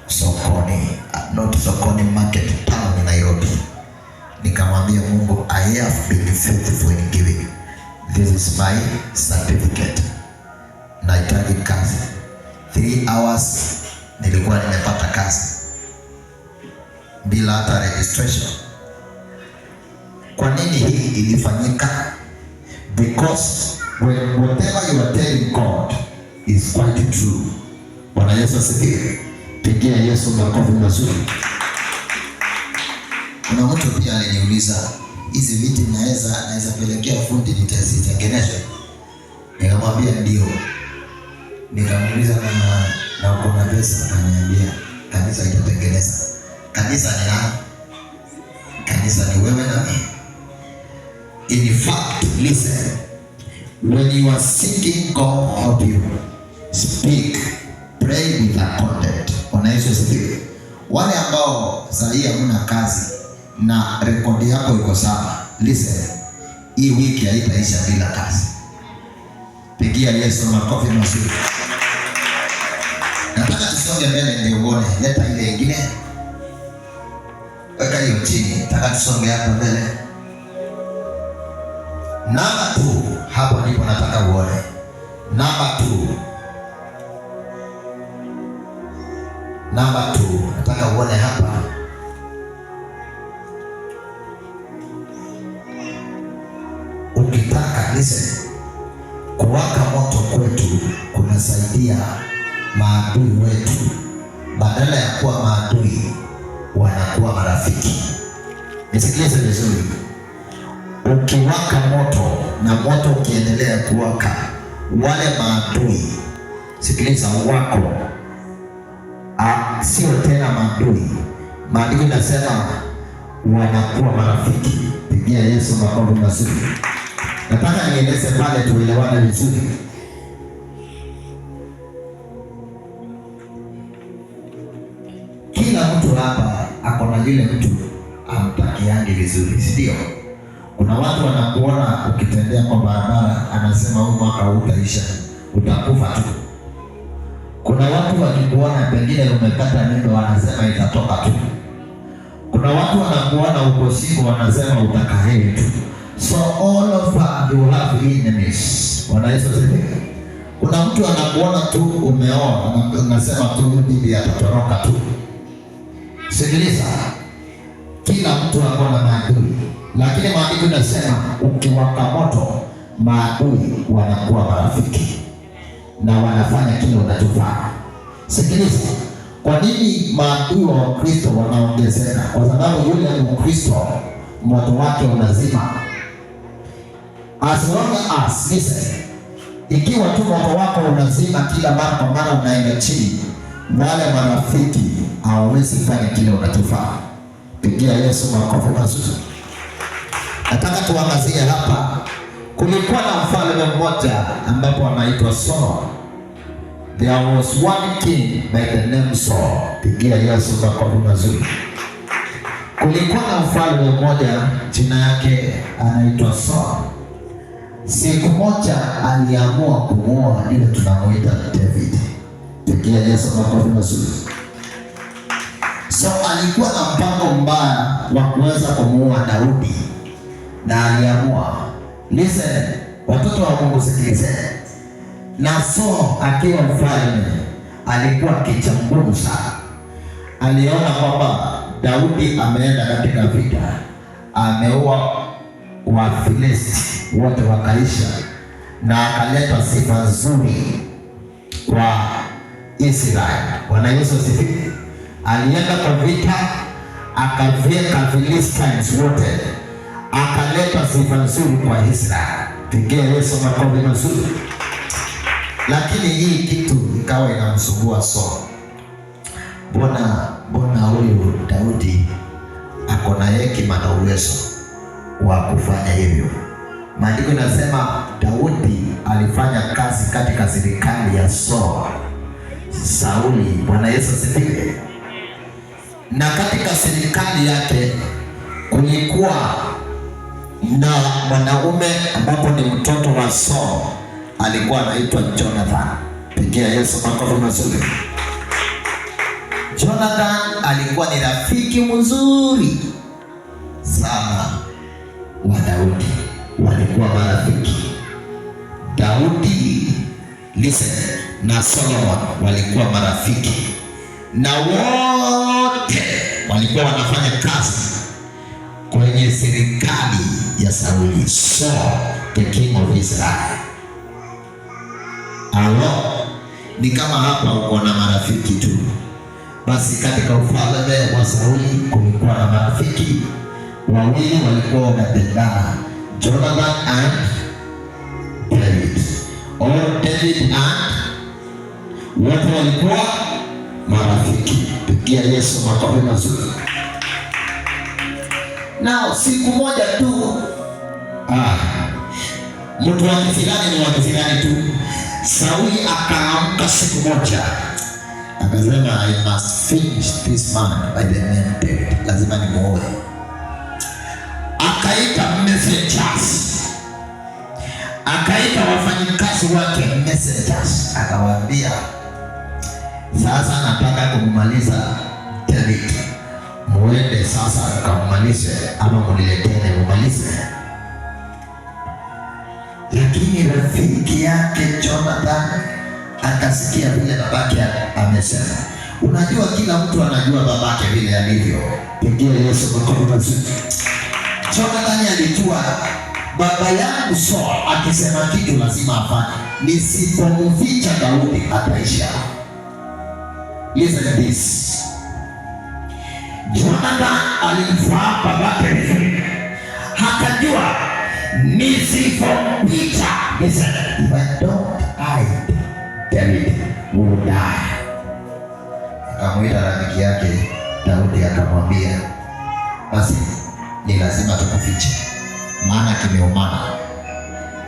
sokoni, not sokoni, market town Nairobi. Nikamwambia Mungu, I have been faithful in giving. This is my certificate. Nahitaji kazi. 3 hours nilikuwa nimepata kazi bila hata registration. Kwa nini hii ilifanyika? Because whatever you are telling God is quite true. Bwana Yesu asifiwe. Pigia Yesu makofi mazuri. Kuna mtu pia aliniuliza, hizi viti naweza pelekea fundi nitazitengeneza? Nikamwambia ndio. Nikamuuliza na uko na pesa? Akaniambia kanisa itatengeneza. Kanisa ni nani? Kanisa ni wewe na mimi. In fact, listen. When you are seeking God help you, speak, pray with a content. Bwana Yesu asifiwe. Wale ambao sahii hamna kazi na rekodi yako iko sawa, listen. Hii wiki haitaisha bila kazi. Pigia Yesu makofi mazuri. Nataka tusonge mbele ndio uone. Leta ile nyingine. Weka hiyo chini. Nataka tusonge hapo mbele. Namba 2, hapo ndipo nataka uone. Namba 2, nataka uone hapa. Ukitaka listen, kuwaka moto kwetu kunasaidia maadui wetu, badala ya kuwa maadui wanakuwa marafiki. Nisikilize vizuri. Ukiwaka moto na moto ukiendelea kuwaka, wale maadui, sikiliza, wako sio tena maadui. Maandiko yanasema wanakuwa marafiki. Pigia Yesu makofi mazuri. Nataka nieleze pale tuelewane vizuri. Kila mtu hapa ako na yule mtu amtakiani vizuri, si ndio? Kuna watu wanakuona ukitembea kwa barabara, anasema huu mwaka utaisha, utakufa tu. Kuna watu wakikuona pengine umepata mimba, wanasema itatoka tu. Kuna watu wanakuona uko single, wanasema utakaheri tu. So all of you have enemies. Bwana Yesu asifiwe. Kuna mtu anakuona tu umeoa, anasema tu bibi atatoroka tu. Sikiliza, kila mtu anakuwa na maadui, lakini maandiko yanasema ukiwaka moto, maadui wanakuwa marafiki na wanafanya kile unachofanya. Sikiliza, kwa nini maadui wa Kristo wanaongezeka? Kwa sababu yule Mkristo moto wake unazima. As long as, listen, ikiwa tu moto wako unazima kila mara kwa mara unaenda chini, wale marafiki hawawezi fanya kile unachofanya. Pigia Yesu makofi mazuri. Nataka tuangazie hapa. Kulikuwa na mfalme mmoja ambapo anaitwa Saul. There was one king by the name Saul. Pigia Yesu makofi mazuri. Kulikuwa na mfalme mmoja jina yake anaitwa Saul. Siku moja aliamua kumuoa yule tunamuita David. Pigia Yesu makofi mazuri. So alikuwa na mpango mbaya wa kuweza kumuoa Daudi, na aliamua. Listen, watoto wa Mungu sikilize. Na Saul akiwa mfalme alikuwa kicha ngumu sana. Aliona kwamba Daudi ameenda katika vita, ameua Wafilisti wote wakaisha, na akaleta sifa nzuri kwa Israeli. Bwana Yesu asifiwe. Alienda kwa vita, akavieka Philistines wote, akaleta sifa nzuri kwa Israeli. Pigia Yesu makofi mazuri. Lakini hii kitu ikawa inamsumbua Saul. Mbona huyu Daudi ako na hekima na uwezo wa kufanya hivyo? Maandiko yanasema Daudi alifanya kazi katika serikali ya Sauli. Bwana Yesu asifiwe. Na katika serikali yake kulikuwa na mwanaume ambapo ni mtoto wa Saul, alikuwa anaitwa Jonathan. Pigia Yesu makofi mazuri. Jonathan alikuwa ni rafiki mzuri sana wa Daudi. Walikuwa marafiki. Daudi, listen, na Solomon walikuwa marafiki, na wote walikuwa wanafanya kazi kwenye serikali ya Sauli, Saul, the king of Israel. Ni kama hapa uko na marafiki tu. Basi katika ufalme wa Sauli kulikuwa na marafiki wawili walikuwa wanapendana, Jonathan and David. David and wote walikuwa marafiki. Pigia Yesu makofi mazuri. Na siku moja tu mtu wa kisirani ni wa kisirani tu. Sauli akaamka siku moja akasema, I must finish this man by the name David. Lazima nimuoe. Akaita messengers, akaita wafanyikazi wake messengers, akawaambia, sasa nataka kumaliza David, muende sasa kumalize, ama muniletee mumalize. Lakini rafiki yake Jonathan akasikia vile babake amesema. Unajua kila mtu anajua babake vile alivyo. Pigia Yesu makofi mazuri. Jonathan alijua baba yangu Saul akisema kitu lazima afanye. Nisipomficha Daudi ataisha. Listen to this. Jonathan alimfahamu babake vizuri. Hakajua nisipomficha. Listen, if I don't hide, David will die. Akamwita rafiki yake Daudi akamwambia, basi ni lazima tukufiche, maana kimeumana.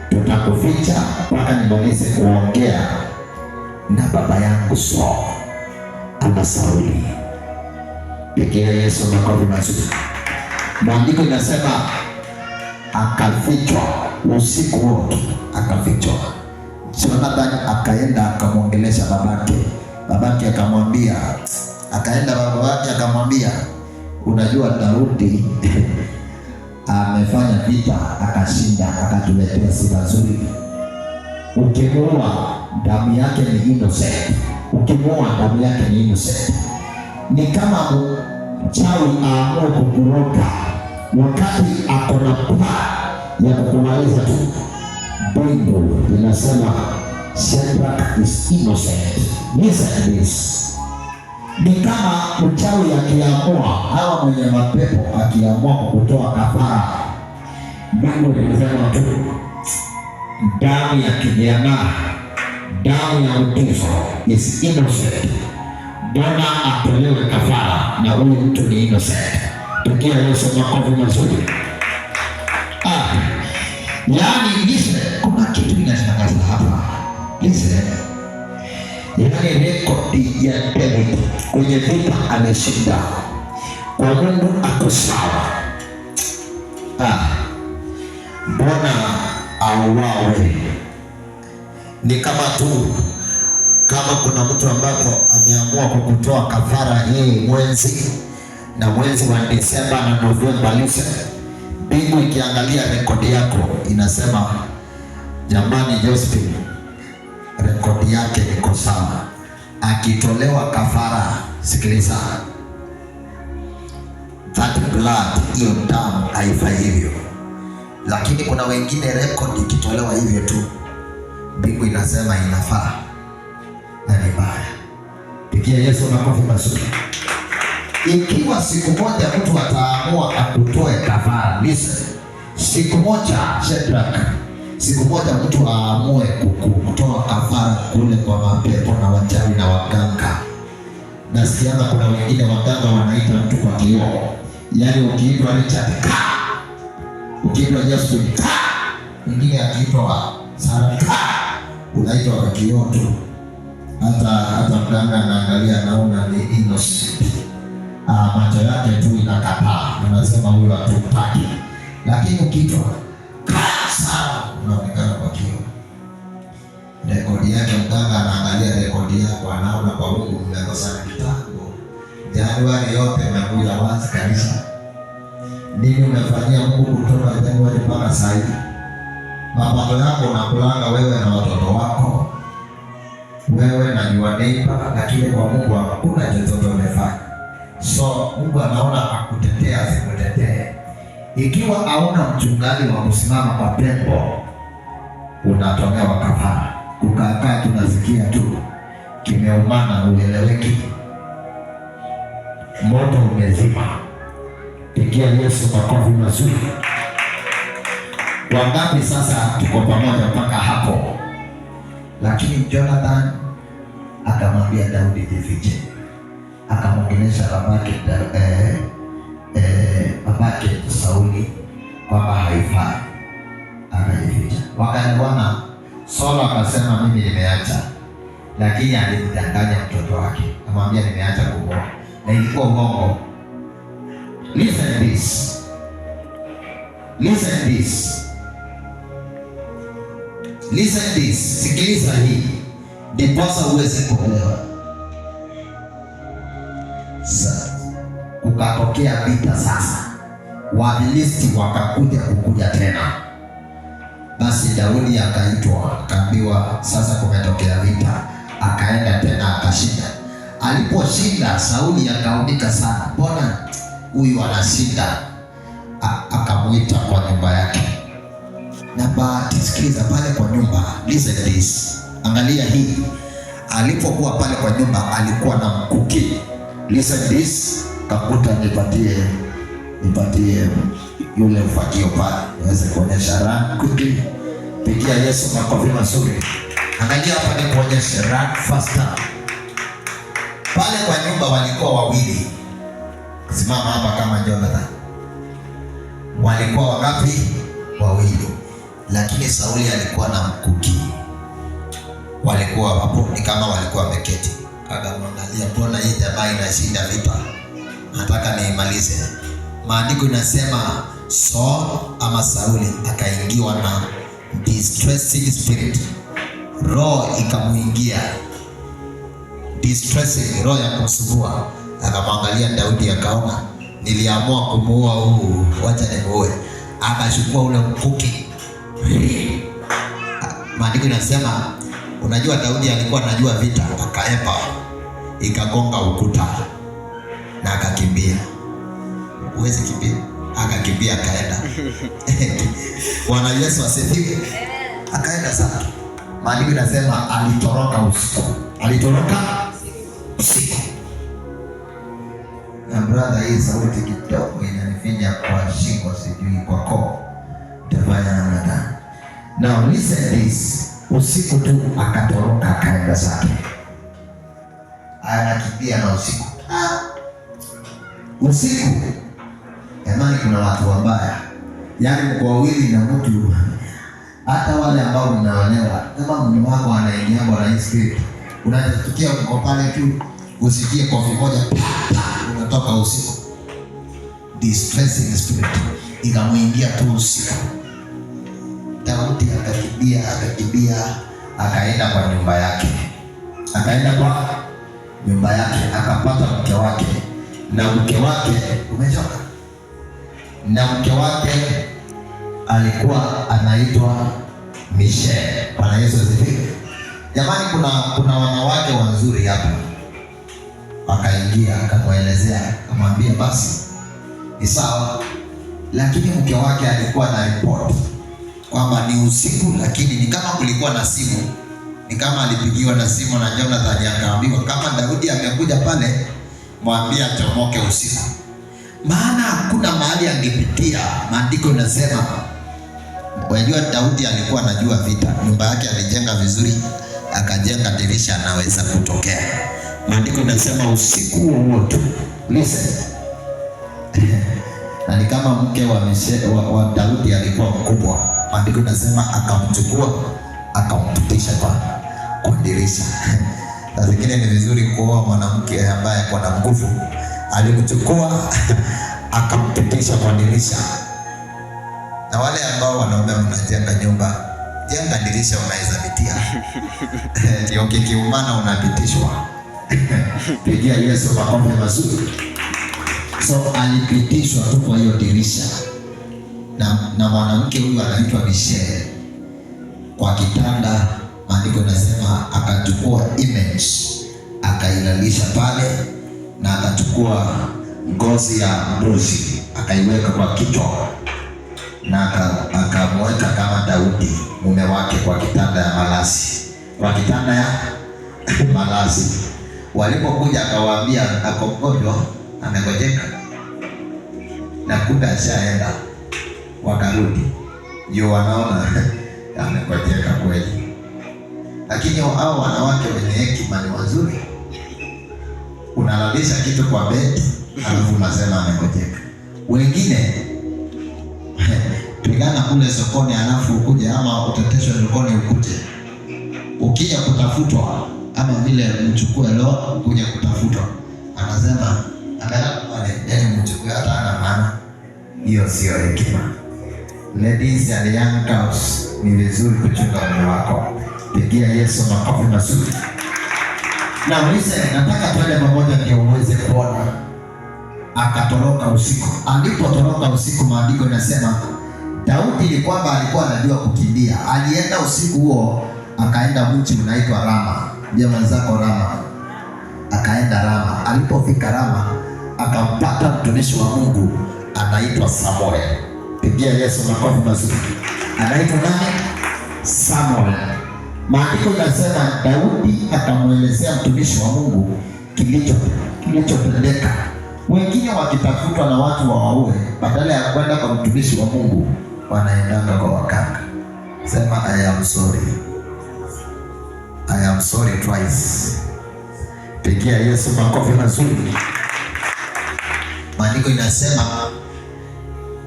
Tutakuficha mpaka nimalize kuongea na baba yangu Saul ama Sauli. Pigia Yesu makofi mazuri. Maandiko inasema akafichwa usiku wote, akafichwa. Jonathan akaenda akamwongelesha babake. Babake akamwambia, akaenda babake akamwambia, unajua Daudi amefanya vita akashinda, akatuletea sifa nzuri. Ukimuua damu yake ni innocent. Ukimuua damu yake ni innocent. Ni kama mchawi aamue kukuroga wakati akona paa ya kukumaliza tu. Bible inasema Shadrach is innocent. Listen this. Ni kama mchawi akiamua, hawa mwenye mapepo akiamua kukutoa kafara, Bible inasema tu damu ya kijana, damu ya mtoto is innocent. Bwana atolewe kafara na huyu mtu ni innocent. Tukia Yesu makofi mazuri. Yaani listen, kuna kitu kinashangaza hapa. Listen. Yaani rekodi ya David kwenye vita ameshinda. Kwa Mungu ako sawa. Mbona auawe? Ni kama tu kama kuna mtu ambapo ameamua kukutoa kafara mwezi na mwezi wa Desemba na Novemba. Listen. Bingu ikiangalia rekodi yako inasema, jamani Josephine, rekodi yake iko sawa. Akitolewa kafara, sikiliza, that blood, hiyo damu haifai hivyo. Lakini kuna wengine rekodi ikitolewa hivyo tu, bingu inasema inafaa na ni baya. Pigia Yesu makofi mazuri. Ikiwa siku moja mtu ataamua akutoe kafara, listen, siku moja Shadrach, siku moja mtu aamue kutoa kafara kule kwa mapepo na wachawi na waganga. Nasikianga kuna wengine waganga wanaita mtu kwa kioo. Yaani ukiitwa Richard, ukiitwa Yesu, mwingine akiitwa Sara, unaitwa kwa kioo tu. Hata mganga anaangalia naona ni innocent. Macho yake tu inakataa, anasema huyo hatutaki. Lakini ukiitwa Sara, unaonekana kwa kioo. Rekodi yake mganga anaangalia rekodi yako, anaona kwa Mungu mmekosana kitambo. Januari yote umekuja wazi kabisa. Nini umefanyia Mungu kutoka Januari mpaka sasa hivi? Mapato yako unakulanga wewe na watoto wako, wewe na your neighbor, lakini kwa Mungu hakuna chochote umefanya. So Mungu anaona akutetea asikutetee. Ikiwa hauna mchungaji wa kusimama kwa pengo, unatolewa kafara. Kukaa tunasikia tu kimeumana, ueleweki, moto umezima. Pigia Yesu makofi mazuri. Wangapi sasa tuko pamoja mpaka hapo? Lakini Jonathan akamwambia Daudi jifiche. Akamwongelesha babake Sauli kwamba haifai, akajificha. Wakaelewana. Saul akasema mimi nimeacha, lakini alimdanganya mtoto wake, akamwambia nimeacha kuoa, na ilikuwa uongo. Listen this. Listen this. Listen this. Sikiliza hii, ndiposa uweze kuelewa. Kukatokea vita sasa, Wafilisti wakakuja tena. Basi Daudi akaitwa, akaambiwa sasa kumetokea vita. Akaenda tena akashinda. Aliposhinda, Sauli akaudika sana, mbona huyu anashinda? Akamuita kwa nyumba yake. Na bahati, sikiliza, pale kwa nyumba, listen this, angalia hii. Alipokuwa pale kwa nyumba alikuwa na mkuki. Listen this, kakuta nipatie yule mfagio pale niweze kuonyesha run quickly. Pigia Yesu makofi mazuri. Angalia hapa ni kuonyesha run faster. Pale kwa nyumba walikuwa wawili. Simama hapa kama Jonathan. Walikuwa wangapi? Wawili. Lakini Sauli alikuwa na mkuki. Walikuwa hapo ni kama walikuwa wameketi. Akamwangalia, mbona hii jamaa inashinda vita? Nataka niimalize. Maandiko inasema Saul ama Sauli akaingiwa na distressing spirit. Roho ikamuingia. Distressing, roho ya kusumbua. Akamwangalia Daudi akaona, niliamua kumuua huu, wacha nimuue. Akachukua ule mkuki. Maandiko inasema, unajua Daudi alikuwa anajua vita, akaepa, ikagonga ukuta na akakimbia. Uwezi kimbia? Akakimbia akaenda. Bwana Yesu asifiwe. Akaenda sana. Maandiko inasema alitoroka usiku. Alitoroka usiku. Na brother, hii sauti kidogo inanifinya kwa shingo, sijui kwa koo. Tafanya namna gani? Now listen this. Usiku tu akatoroka akaenda zake. Anakimbia na usiku. Usiku. Jamani, kuna watu wabaya. Yaani mko wawili na mtu, hata wale ambao mnaolewa, kama mume wako anaingia na hii spirit, unatokea uko pale tu usikie kofi moja unatoka usiku. Distressing spirit ikamuingia tu usiku. Daudi akakimbia akaenda kwa nyumba yake. Akapata mke wake. Na mke wake umechoka. Na mke wake alikuwa anaitwa Michelle. Bwana Yesu asifiwe. Jamani, kuna wanawake wazuri hapa. Akaingia akamwelezea, akamwambia basi ni sawa, lakini mke wake alikuwa na report kwamba ni usiku, lakini ni kama kulikuwa na simu, ni kama alipigiwa na simu na Jonathan, akaambiwa kama Daudi amekuja pale, mwambie achomoke usiku, maana hakuna mahali angepitia. Maandiko yanasema, unajua Daudi alikuwa anajua vita, nyumba yake alijenga vizuri, akajenga dirisha anaweza kutokea. Maandiko yanasema usiku huo tu, listen. Na ni kama mke wa Daudi alikuwa mkubwa. Maandiko yanasema akamchukua akampitisha kwa dirisha. Na zingine ni vizuri kuoa mwanamke ambaye kwa na nguvu. Alimchukua akampitisha kwa dirisha. Na wale ambao wanaume mnajenga nyumba, jenga dirisha unaweza pitia. Ndio kikiumana unapitishwa. Pigia Yesu makofi mazuri. So alipitishwa tu kwa hiyo dirisha. Na mwanamke huyu anaitwa Michelle. Kwa kitanda, maandiko yanasema akachukua image akailalisha pale, na akachukua ngozi ya mbuzi akaiweka kwa kichwa, na akamweka kama Daudi mume wake kwa kitanda ya malazi. Kwa kitanda ya malazi. Walipokuja akawaambia ako mgonjwa, amegojeka, na kuta ashaenda. Wakarudi ndio wanaona amegojeka kweli. Lakini hao wanawake wenye hekima ni wazuri. Unalalisha kitu kwa bed alafu unasema amegojeka. Wengine pigana kule sokoni alafu ukuje, ama uteteshwe sokoni ukuje. Ukija kutafutwa ama vile mchukue leo kuja kutafutwa, anasema angalau wale yani mchukue hata ana maana. Hiyo sio hekima. Ladies and young girls, ni vizuri kuchunga mume wako. Pigia Yesu makofi mazuri. Na listen, nataka twende pamoja ndio uweze kuona. Akatoroka usiku. Alipotoroka usiku, maandiko yanasema Daudi ni kwamba alikuwa anajua kukimbia. Alienda usiku huo, akaenda mji unaitwa Rama. Je, mwenzako Rama? Akaenda Rama. Alipofika Rama, akampata mtumishi wa Mungu anaitwa Samuel. Pigia Yesu makofi mazuri. Anaitwa nani? Samuel. Maandiko yanasema Daudi akamwelezea mtumishi wa Mungu kilichotendeka. Wengine wakitafutwa na watu wawaue, badala ya kwenda kwa mtumishi wa Mungu wanaendanga kwa wakanga. Sema I am sorry. I am sorry twice. Pigia Yesu makofi mazuri. Maandiko inasema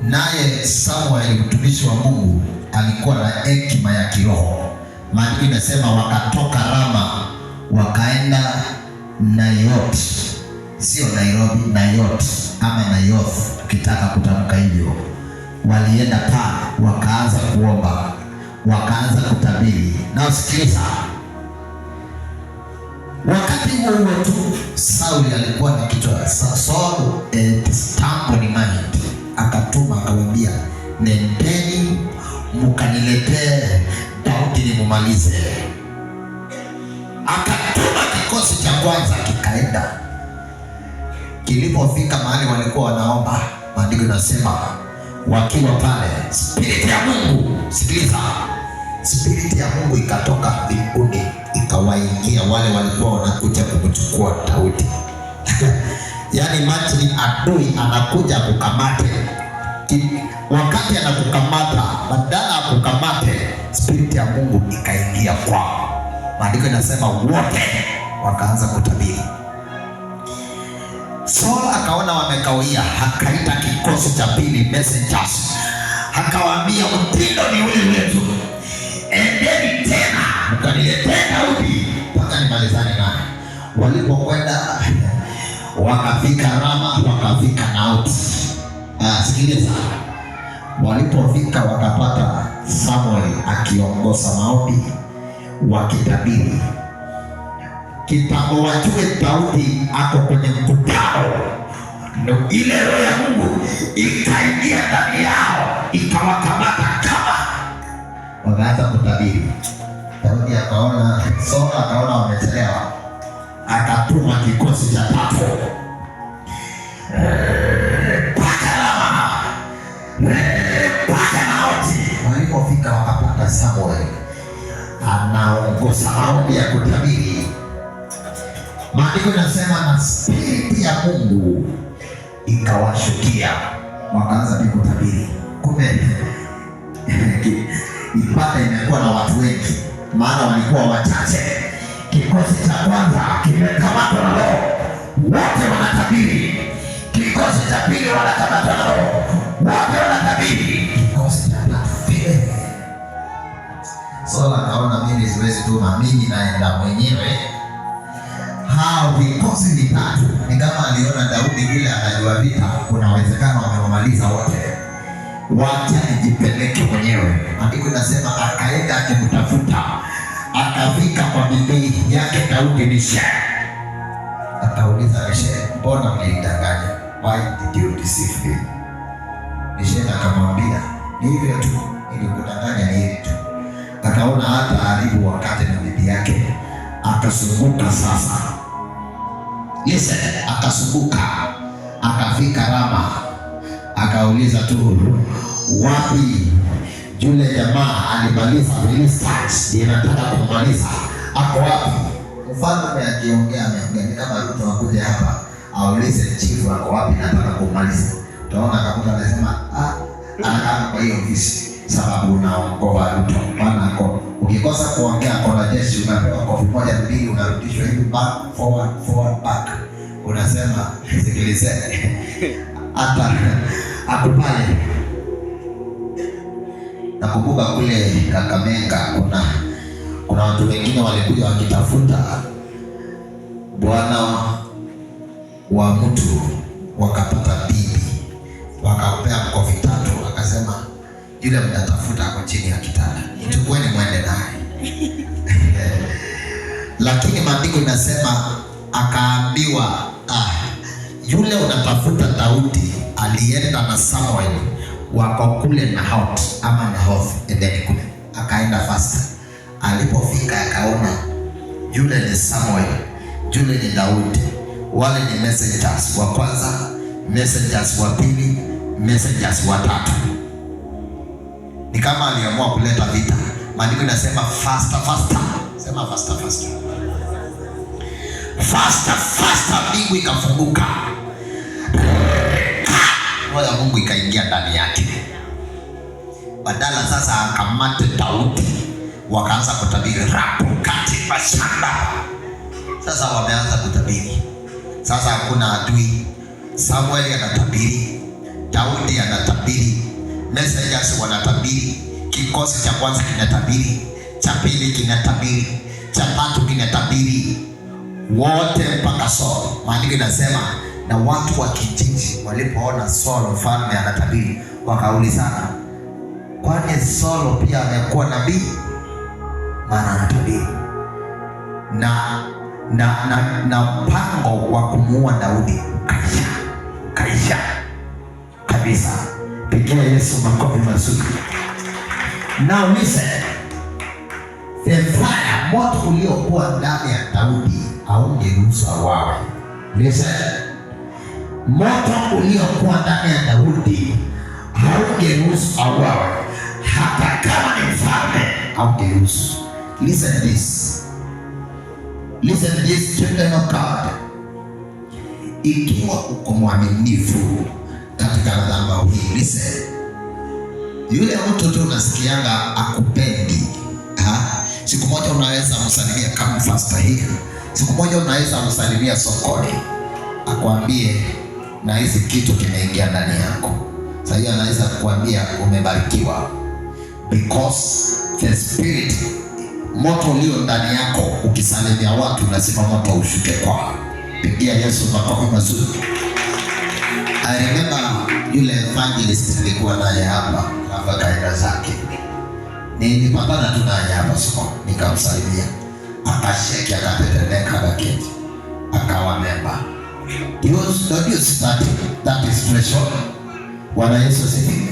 naye Samuel mtumishi wa Mungu alikuwa na hekima ya kiroho. Maandiko inasema wakatoka Rama wakaenda Nayot. Sio Nairobi, Nayot ama Nayoth ukitaka kutamka hivyo. Walienda pale wakaanza kuomba, wakaanza kutabiri. Na usikiliza, wakati huo tu Sauli alikuwa na kichwa Saul stamp in mind. Akatuma akamwambia, nendeni mkaniletee Daudi nimumalize. Akatuma kikosi cha kwanza kikaenda. Kilipofika mahali walikuwa wanaomba, maandiko yanasema wakiwa pale, Spirit ya Mungu, sikiliza, Spirit ya Mungu ikatoka mbinguni ikawaingia wale walikuwa wanakuja kumchukua Daudi. Yaani imagine adui anakuja kukamate. Wakati anakukamata, badala ya kukamate, Spirit ya Mungu ikaingia kwao. Maandiko yanasema wote wakaanza kutabiri. Saul akaona wamekawia, akaita kikosi cha pili, messengers. Akawaambia mtindo ni ule wetu. Endeni tena mkaniletee Daudi mpaka nimalizane naye. Walipokwenda wakafika Rama, wakafika Naoti. Sikiliza. Walipofika wakapata Samuel akiongoza maombi wakitabiri. Kitambo wajue Daudi ako kwenye mkutano, ndio ile roho ya Mungu ikaingia ndani yao ikawakamata kama wakaanza kutabiri. Daudi akaona, Saul akaona wamechelewa, akatuma kikosi cha tatu mpaka Naoti. Walipofika wakapata Samuel anaongoza maombi ya kutabiri. Maandiko yanasema na Spirit ya Mungu ikawashukia, wakaanza kutabiri. Kumbe ibada imekuwa na watu wengi, maana walikuwa wachache. Kikosi cha kwanza kimekamatwa na roho, wote wanatabiri. Kikosi cha pili wanakamatwa na roho, wote wanatabiri. Kikosi cha tatu, Saul akaona mimi siwezi tuma, mimi naenda mwenyewe. Hao vikosi vitatu ni kama aliona Daudi vile anajua vita, kuna uwezekano wamemaliza wote, wacha nijipeleke mwenyewe. Maandiko inasema akaenda akimtafuta, akafika kwa bibi yake Daudi Mishe. Akauliza Mishe, mbona mlidanganya? Why did you deceive me? Mishe akamwambia, ni hivyo tu, nilikudanganya ni hivyo tu. Akaona hata haribu wakati na bibi yake. Akasumbuka sasa. Listen, akasumbuka. Akafika Rama. Akauliza tu, wapi yule jamaa alimaliza Philistines? Ninataka kumaliza. Ako wapi? Mfalme ameongea ni kama Ruto akuja hapa aulize chifu ako wapi, nataka kumaliza. Utaona akakuta anasema anakaa kwa hiyo ofisi sababu unaongoa Ruto. Maana ukikosa kuongea kwa jeshi unapewa kofi moja mbili, unarudishwa hivi back forward back. Unasema sikilizeni. Hata akupale. Nakumbuka kule Kakamega kuna watu wengine walikuja wakitafuta bwana wa mtu, wakapata bibi, wakapea mkofi tatu, akasema yule mnatafuta ako chini ya kitanda, chukueni mwende naye. Lakini maandiko inasema akaambiwa, yule unatafuta Daudi alienda na Samuel wako kule Nahoth ama Nahoth Edeni kule. Akaenda fasta. Alipofika akaona yule ni Samuel, yule ni Daudi. Wale ni messengers wa kwanza, messengers wa pili, messengers wa tatu. Ni kama aliamua kuleta vita. Maandiko inasema faster. Sema faster. Faster, mbingu ikafunguka. Roho ya Mungu ikaingia ndani yake. Badala sasa akamate Daudi, wakaanza kutabiri rapu kati mashamba. Sasa wameanza kutabiri. Sasa hakuna adui. Samuel anatabiri, Daudi anatabiri, messengers wanatabiri, kikosi cha kwanza kinatabiri, cha pili kinatabiri, cha tatu kinatabiri, wote mpaka Saul. Maandiko inasema na watu wa kijiji walipoona Saul mfalme anatabiri, wakaulizana, kwani Saul pia amekuwa nabii? Maana anatabiri. Na mpango wa kumuua Daudi kaisha kabisa. Pigia Yesu makofi mazuri. Now listen, the fire, moto uliokuwa ndani ya Daudi haungeruhusu auawe. Listen, moto uliokuwa ndani ya Daudi haungeruhusu auawe, hata kama ni mfalme haungeruhusu. Listen to this, children of God. Ikiwa uko mwaminifu katika madhabahu hii, listen. Yule mtu tu unasikianga akupendi, siku moja unaweza msalimia kama fasta hii. Siku moja unaweza msalimia sokoni, akwambie na hizi kitu kimeingia ndani yako. Sasa hiyo anaweza kukuambia umebarikiwa, because the spirit, moto ulio ndani yako, ukisalimia watu lazima moto ushuke kwao. Pigia Yesu makofi mazuri. I remember yule evangelist nilikuwa naye hapa kaenda zake. Nilipatana tu naye hapa soko, nikamsalimia. Akasheki, akatetemeka, akaketi, akawa member. That is pressure. Bwana Yesu asifiwe.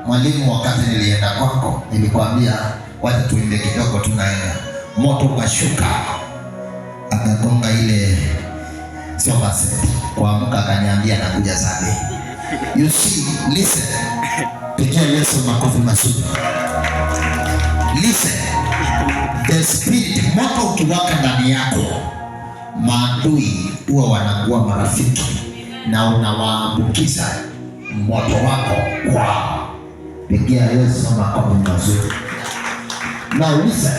Mwalimu, wakati nilienda kwako nilikwambia wacha tuimbe kidogo, tunaenda. Moto ukashuka, akagonga ile sofa set. Kuamka akaniambia nakuja sana. You see, listen. Pigia Yesu makofi mazuri. Listen. The spirit, moto ukiwaka ndani yako, maadui huwa wanakuwa marafiki na unawaambukiza moto wako kwao. Pigia Yesu makofi mazuri. Now listen.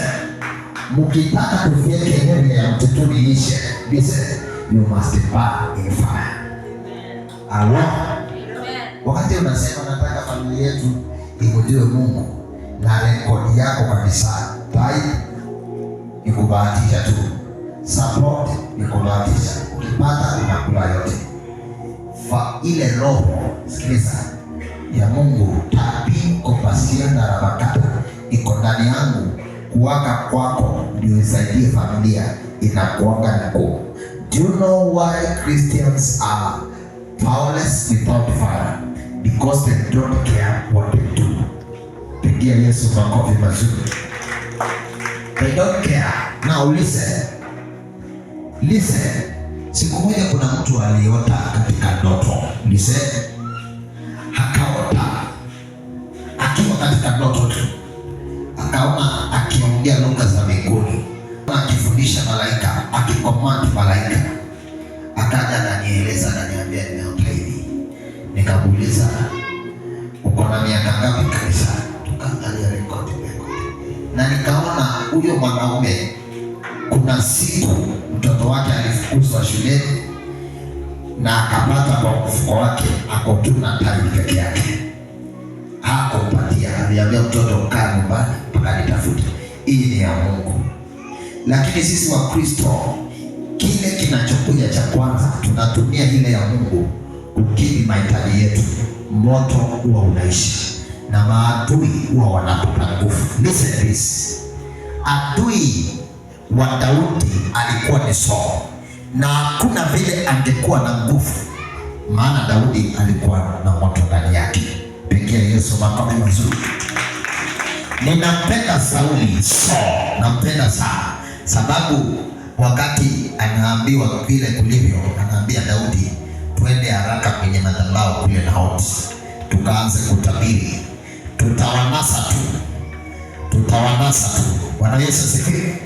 Mukitaka kufika eneo ya mtutuni ishe, listen, you must burn in fire. Amen. Wakati unasema nataka familia yetu ikudiwe Mungu na rekodi yako kabisa, tai ni kubahatisha tu, support ni kubahatisha, ukipata unakula yote. Fa ile roho, sikiliza, ya Mungu tapi kompasia na rabakata iko ndani yangu, kuwaka kwako ndio isaidie familia inakuanga na nguvu. Do you know why Christians are powerless without fire? Because they don't care what they do. Pigia Yesu makofi mazuri. They don't care. Now listen. Siku moja kuna mtu aliota katika ndoto. Listen. Akaota akiwa katika ndoto tu, akaona akiongea lugha za mbinguni, akifundisha malaika, akikomandi malaika. Akaja ananieleza, ananiambia nimeota hivi. Nikamuuliza, uko na miaka ngapi kanisa? Tukaangalia rekodi. Na nikaona huyo mwanaume, kuna siku mtoto wake alifukuzwa shuleni na akapata kwa mfuko wake akotuna tani peke yake. Hakumpatia, aliambia mtoto kaa nyumbani mpaka nitafute. Hii ni ya Mungu. Lakini sisi wa Kristo, kile kinachokuja cha kwanza tunatumia ile ya Mungu kukidhi mahitaji yetu. Moto huwa unaishi na maadui huwa wanapata nguvu. Listen to this. Adui wa Daudi alikuwa ni Saul, na hakuna vile angekuwa na nguvu maana Daudi alikuwa na moto ndani yake. Pigia Yesu makofi mazuri. Ninampenda Sauli, nampenda sana, sababu wakati anaambiwa vile kulivyo, anaambia Daudi twende haraka kwenye madhabahu kule Naoti, tukaanze kutabiri, tutawanasa tu. Bwana Yesu asifiwe.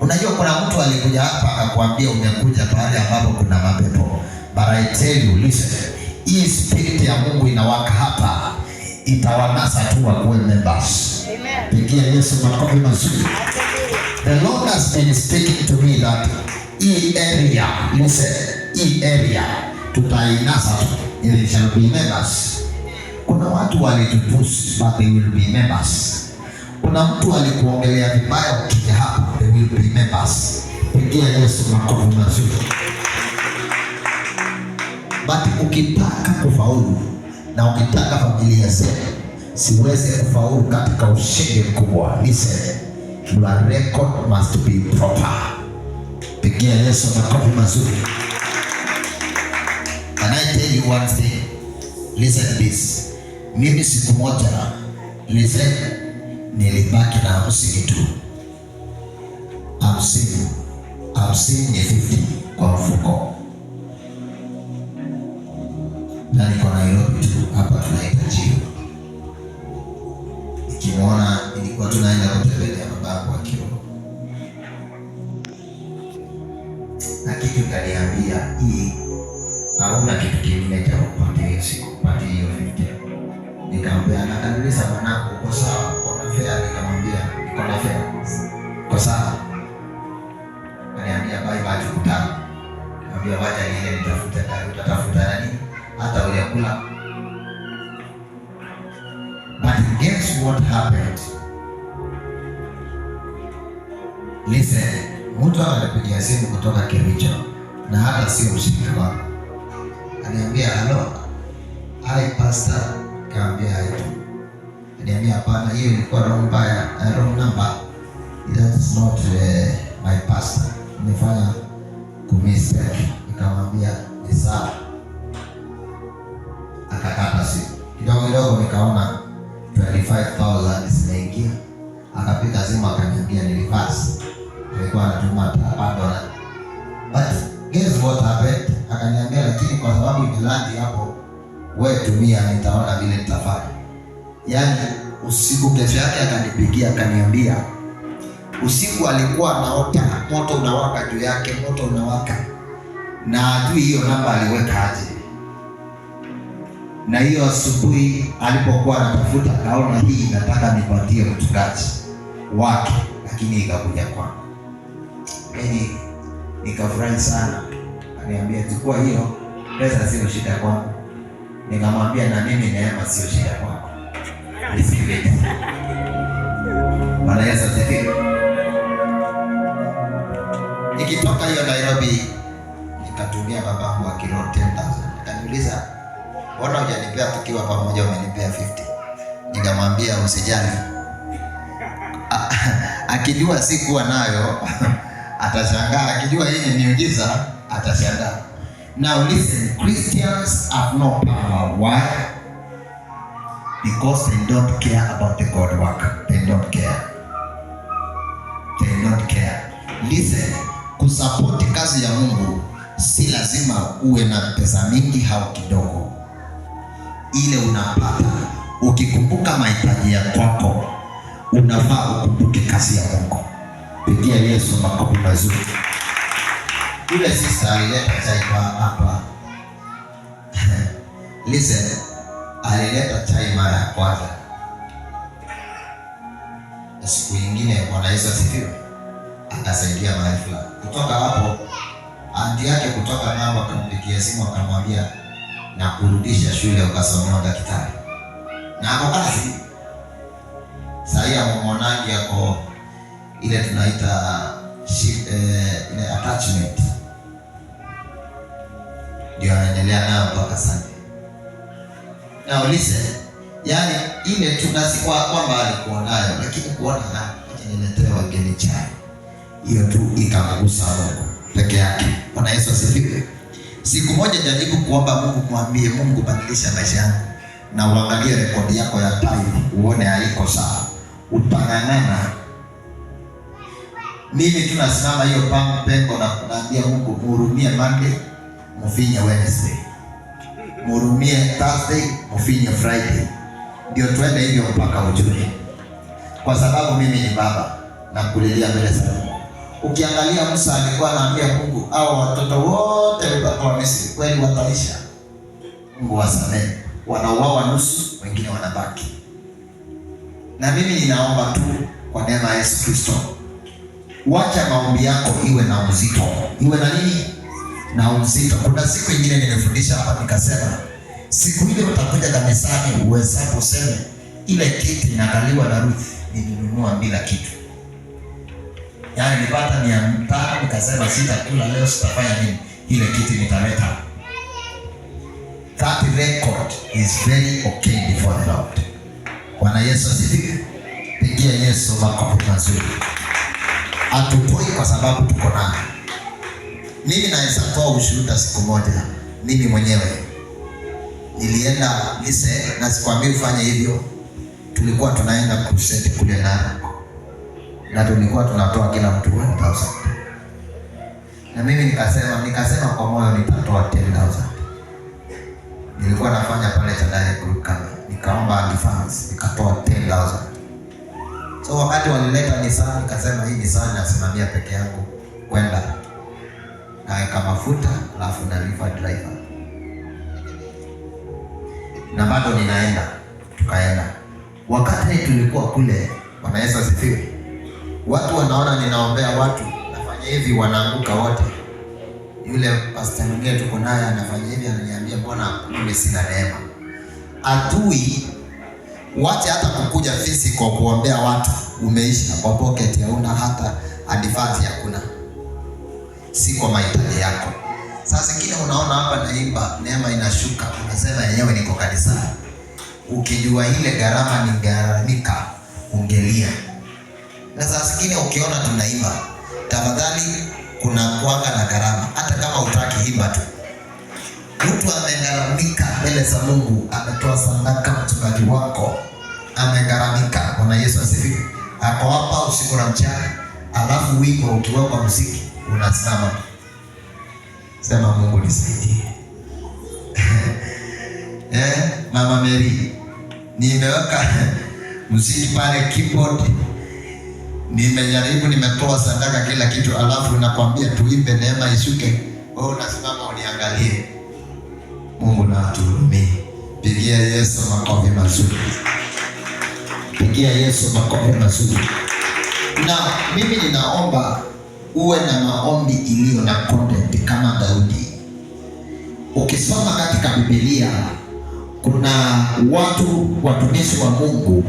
Unajua kuna mtu alikuja hapa akakwambia umekuja pale ambapo kuna mapepo. But I tell you, listen, hii spirit ya Mungu inawaka hapa, itawanasa tu wakuwe members. Amen. Pigia Yesu makofi mazuri. The Lord has been speaking to me that hii area, listen, hii area tutainasa tu, they shall be members. Kuna watu walitutusi, but they will be members. Kuna mtu alikuongelea vibaya, ukija hapa they will be members. Pigia Yesu makofi mazuri. But ukitaka kufaulu na ukitaka familia zetu siweze kufaulu katika ushindi mkubwa, listen, your record must be proper. Pigia Yesu makofi mazuri. Can I tell you one thing? Listen this. Mimi siku moja, listen, nilibaki na 50 tu. 50 ni 50 kwa mfuko. Na niko Nairobi tu, hapa tunaita Jio. Nikimwona nilikuwa tunaenda kutembelea babangu akiwa. Na kitu kaniambia, hii hauna kitu kingine cha kupatia hiyo siku, kupatia hiyo 50. Nikamwambia nakaniuliza mwanangu, uko sawa? Uko na fare? Nikamwambia niko na fare. Uko sawa? Kaniambia bye bye tukutane. Nikamwambia wacha niende nitafute gari. Utatafuta nani? Hata ule kula. But guess what happened? Listen, mtu anapigia simu kutoka Kericho na hata sio mshirika wako. Aniambia hello, hi pastor. Kaambia hi. Aniambia hapana, hiyo ilikuwa wrong number. That's not my pastor. Nimefanya kumistake. Nikamwambia ni sawa. Akakata simu. Kidogo nikaona 25,000 zimeingia. Akapiga simu akaniambia nilipasi. Alikuwa anatuma bado. But guess what happened? Akaniambia lakini kwa sababu imelandi hapo, wewe tumia, nitaona vile nitafanya. Yaani usiku kesho yake akanipigia akaniambia usiku alikuwa anaota moto unawaka juu yake, moto unawaka. Na ajui hiyo namba aliweka aje. Na hiyo asubuhi alipokuwa anatafuta kaona hii nataka nipatie mchungaji wake, lakini ikakuja kwangu. Mimi nikafurahi sana. Aniambia chukua hiyo pesa, sio shida kwangu. Nikamwambia na mimi neema sio shida kwangu. Receive. Bwana Yesu asifiwe. Nikitoka hiyo Nairobi nikatumia babangu wa kilo 10,000. Akaniuliza, "Mbona hujanipea tukiwa pamoja, umenipea 50?" Nikamwambia usijali. Akijua sikuwa nayo atashangaa, akijua hii ni miujiza atashangaa. Now listen, Christians have no power. Why? Because they don't care about the God work. They don't care. They don't care. Listen, kusapoti kazi ya Mungu si lazima uwe na pesa mingi au kidogo. Ile unapata, ukikumbuka mahitaji ya kwako, unafaa ukumbuke kazi ya Mungu. Pigia Yesu makofi mazuri. Yule sister alileta chai hapa. Listen, alileta chai mara ya kwanza. Siku nyingine Bwana Yesu asifiwe, akasaidia mahali fulani. Kutoka hapo anti yake kutoka namba akampigia simu akamwambia na kurudisha shule ukasomea daktari. Na hapo kazi sasa ya mwanangu yako ile tunaita ile attachment. Ndio anaendelea nayo mpaka sasa. Now listen, yani ile tunasikuwa kwamba alikuwa nayo, lakini kuona niletea wageni chai, hiyo tu ikamgusa Mungu peke yake. Bwana Yesu asifiwe. Siku moja jaribu kuomba Mungu, mwambie Mungu, badilisha maisha yangu, na uangalie rekodi yako ya time uone haiko sawa. Utang'ang'ana. Mimi tunasimama hiyo pengo na kuambia Mungu, mhurumie Monday, mfinye Wednesday. Mhurumie Thursday, mfinye Friday. Ndio tuende hivyo mpaka ujue. Kwa sababu mimi ni baba na kulilia mbele za Mungu. Ukiangalia Musa alikuwa anaambia Mungu, hao watoto wote wa Misri kweli wataisha. Mungu wasamehe. Wanauawa nusu, wengine wanabaki. Na mimi ninaomba tu kwa neema ya Yesu Kristo, wacha maombi yako iwe na uzito. Iwe na nini? Na uzito. Kuna siku nyingine nimefundisha hapa nikasema, siku ile utakuja kanisani uwezapo useme ile kiti inakaliwa na Ruth nilinunua bila kitu. Yaani nipata 500 nikasema sitakula leo, sitafanya nini? Ile kiti nitaleta. That record is very okay before the Lord. Bwana Yesu asifiwe. Pigia Yesu makofi mazuri. Hatutoi kwa sababu tuko naye. Mimi naweza toa ushuhuda. Siku moja mimi mwenyewe nilienda Lise, na sikwambia ufanye hivyo. Tulikuwa tunaenda crusade kule na tulikuwa tunatoa kila mtu 1000. Na mimi nikasema kwa moyo nitatoa 10,000. Nilikuwa nafanya pale Tandale group kama nikaomba advance, nikatoa 10,000. So wakati walileta Nissan, nikasema hii Nissan nasimamia peke yangu kwenda naweka mafuta alafu nalipa driver. Na bado ninaenda. Tukaenda. Wakati tulikuwa kule, Bwana Yesu asifiwe, watu wanaona ninaombea watu, nafanya hivi wanaanguka wote. Yule pastor mwingine tuko naye anafanya hivi, ananiambia mbona mimi sina neema? Adui wache hata kukuja physical kuombea watu, umeisha kwa pocket, hauna hata advance hakuna. Si kwa mahitaji yako. Sasa kile unaona hapa naimba, neema inashuka, unasema yenyewe niko kanisani. Ukijua ile gharama ni gharamika, ungelia. Na sasa kile ukiona tunaimba, tafadhali kuna kuanga na gharama. Hata kama utaki imba tu. Mtu amegharamika mbele za Mungu, ametoa sadaka, mchungaji wako amegharamika. Bwana Yesu asifiwe. Hapo hapa usiku na mchana, alafu wimbo ukiweka muziki unasimama. Sema Mungu nisaidie. Mama Mary, nimeweka muziki pale keyboard. Nimejaribu, nimetoa sadaka kila kitu, alafu nakwambia tuimbe neema ishuke. Wewe unasimama uniangalie. Mungu na atuhurumie. Pigia Yesu makofi mazuri. Pigia Yesu makofi mazuri. Na mimi ninaomba uwe na maombi iliyo na content kama Daudi. Ukisoma katika Biblia, kuna watu watumishi wa Mungu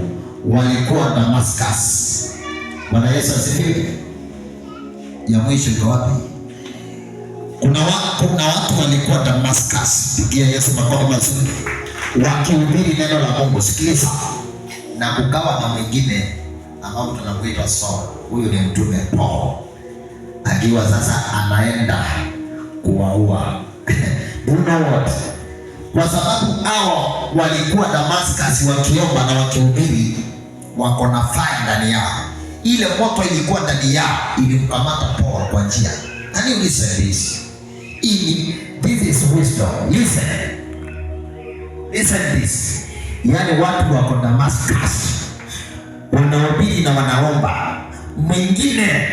walikuwa Damascus. Bwana Yesu asifiwe. Ya mwisho iko wapi? Kuna watu walikuwa Damascus. Pigia Yesu makofi mazuri. Wakihubiri neno la Mungu. Sikiliza. Na kukawa na mwingine ambao tunamuita Saul. Huyu ni mtume Paul. Akiwa sasa anaenda kuwaua. You know what? Kwa sababu hao walikuwa Damascus wakiomba na wakihubiri, wako na fire ndani yao. Ile moto ilikuwa ndani yao, ilimkamata Paul kwa njia. And you listen this. This is wisdom. Listen this. Yani watu wako Damascus wanahubiri na wanaomba, mwingine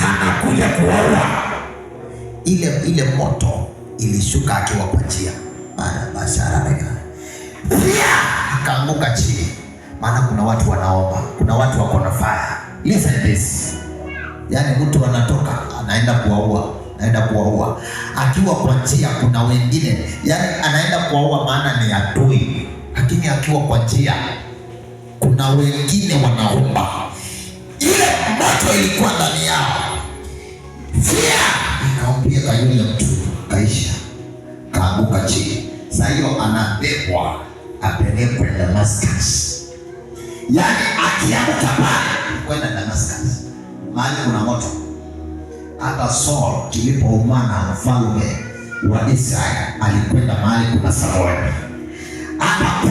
anakuja kuoa. Ile moto ilishuka akiwa kwa njia. Akaanguka chini. Maana kuna watu wanaomba, kuna watu wako na fire. Listen this. Yani mtu anatoka anaenda kuwaua. Akiwa kwa njia kuna wengine, yani anaenda kuwaua maana ni adui. Lakini akiwa kwa njia kuna wengine wanaomba. Ile moto ilikuwa ndani yao. Inaombia kwa yule mtu kaisha. Kaanguka chini. Sasa hiyo anabebwa apelekwe Damascus. Yani akianguka pale kwenda Damascus, mahali kuna moto. Hata Saul kilipoumana mfalme wa Israeli alikwenda mahali kuna Samueli. Hapo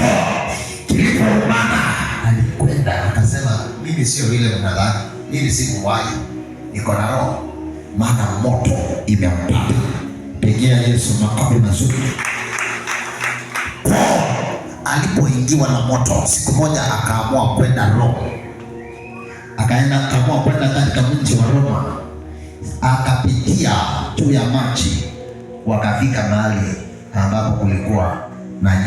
kilipoumana alikwenda akasema, mimi sio vile mnadhani, mimi si muuaji, niko na roho, maana moto imempata. Pigia Yesu makofi mazuri. Alipoingiwa na moto, siku moja akaamua kwenda Roma. Akaamua kwenda katika mji wa Roma, akapitia juu ya maji, wakafika mahali ambapo kulikuwa na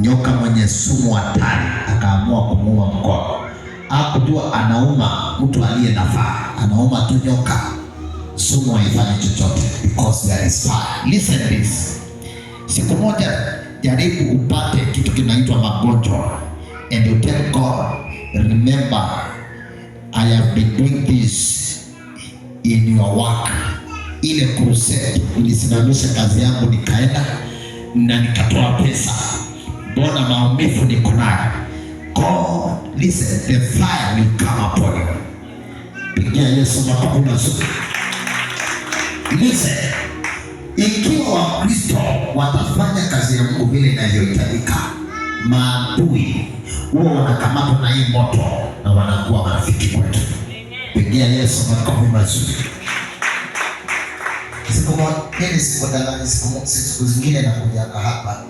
nyoka mwenye sumu hatari. Akaamua kumuua mkono. Hakujua anauma mtu aliye nafaa, anauma tu nyoka. Sumu haifanyi chochote because there is fire. Listen this. Siku moja jaribu upate kitu kinaitwa magonjwa, and you tell God, remember I have been doing this in your work. Ile crusade nilisimamisha kazi yangu, nikaenda na nikatoa pesa. Mbona maumivu niko nayo? God, listen, the fire will come upon you. Pigia Yesu makofi mazuri. Listen, ikiwa Wakristo watafanya kazi ya Mungu vile inavyohitajika, maadui huwa wanakamatwa na hii moto na wanakuwa marafiki kwetu. Pigia Yesu makofi mazuri. Siku zingine nakuja hapa,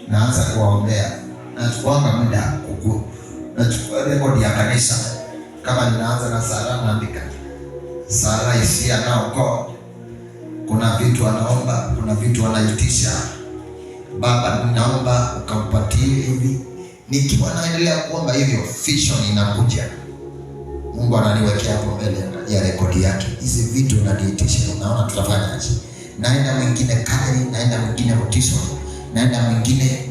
naanza kuwaombea, nachukuanga muda nachukua rekodi ya kanisa. Kama ninaanza na Sara, naandika Sara Isia nao God. Kuna vitu anaomba, kuna vitu anaitisha. Baba, ninaomba ukampatie hivi. Nikiwa naendelea kuomba hivyo, vision inakuja. Mungu ananiwekea hapo mbele ya rekodi yake, hizi vitu unaniitisha, unaona tutafanyaje? Naenda mwingine Kali, naenda mwingine Motisho, naenda mwingine,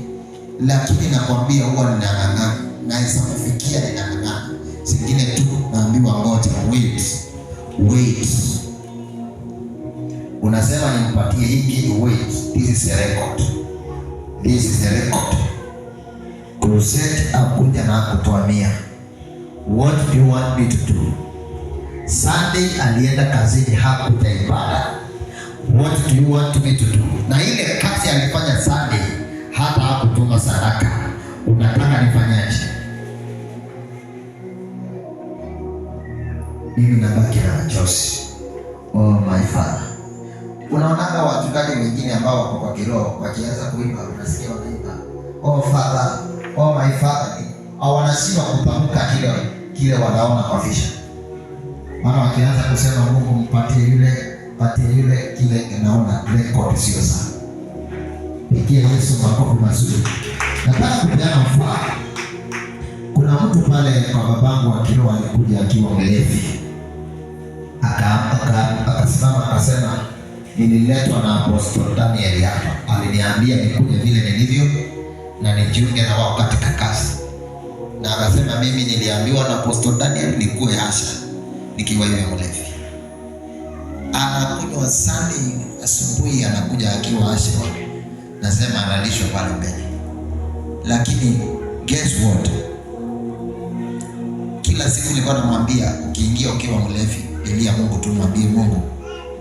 lakini nakwambia huwa ninang'ang'ana, naweza kufikia ninang'ang'ana. Zingine tu naambiwa ngoja, wait. Unasema nimpatie hiki, wait. This is the record. Crusade akuja na kutuambia, what do you want me to do? Sunday alienda kazini, hakuta ibada. What do you want me to do? Na ile kazi alifanya Sunday, hata hakutuma sadaka. Unataka nifanyaje? Mimi nabaki na machozi. Oh my Father. Unaonanga wachungaji wengine ambao wako kwa kiroho, wakianza kuimba unasikia wanaimba, oh Father, oh my Father. Au wanashindwa kutamka kile wanaona kwa vision. Maana wakianza kusema Mungu mpatie yule kile inaona record sio sana. Pigia Yesu makofi mazuri. Nataka kupeana mfano. Kuna mtu pale kwa babangu wa kiroho alikuja akiwa mlevi. Akasimama akasema, nililetwa na Apostle Daniel hapa. Aliniambia nikuje vile nilivyo na nijiunge na wao katika kazi. Na akasema mimi niliambiwa na Apostle Daniel nikuwe Asha nikiwa yule mlevi. Anakunywa sani asubuhi, anakuja akiwa Asha. Nasema analishwa pale mbele. Lakini guess what? Kila siku nilikuwa namwambia, ukiingia ukiwa mlevi, ili ya Mungu tumwambie Mungu,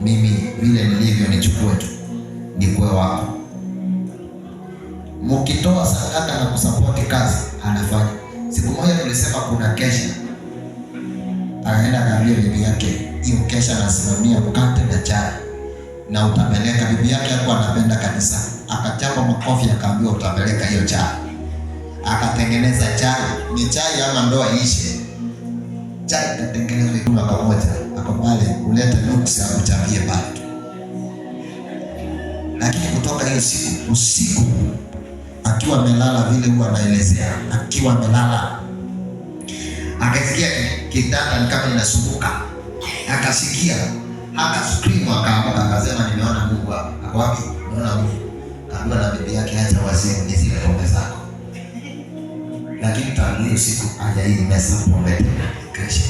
mimi vile nilivyo nichukue tu nikuwe wako. Mkitoa sadaka na kusupport kazi anafanya. Siku moja tulisema kuna kesha. Akaenda kaambia bibi yake, hiyo kesha nasimamia mkate na chai na utapeleka. Bibi yake alikuwa anapenda kanisa. Akachapa makofi akaambiwa utapeleka hiyo chai. Akatengeneza chai. Ni chai ama ndoa ishe. Chai ikatengenezwa kwa pamoja. Hapo pale ulete notes ya kuchangia bado. Lakini kutoka hiyo siku, usiku akiwa amelala vile huwa anaelezea, akiwa amelala akasikia kitanda ni kama inasumbuka, akasikia, scream, akaamka akasema nimeona Mungu hapa. Ako wapi? Naona Mungu. Kaambiwa na bibi yake, acha wazee ni zile pombe zako. Lakini tangu hiyo siku haja hii mesa pombe tena kesho.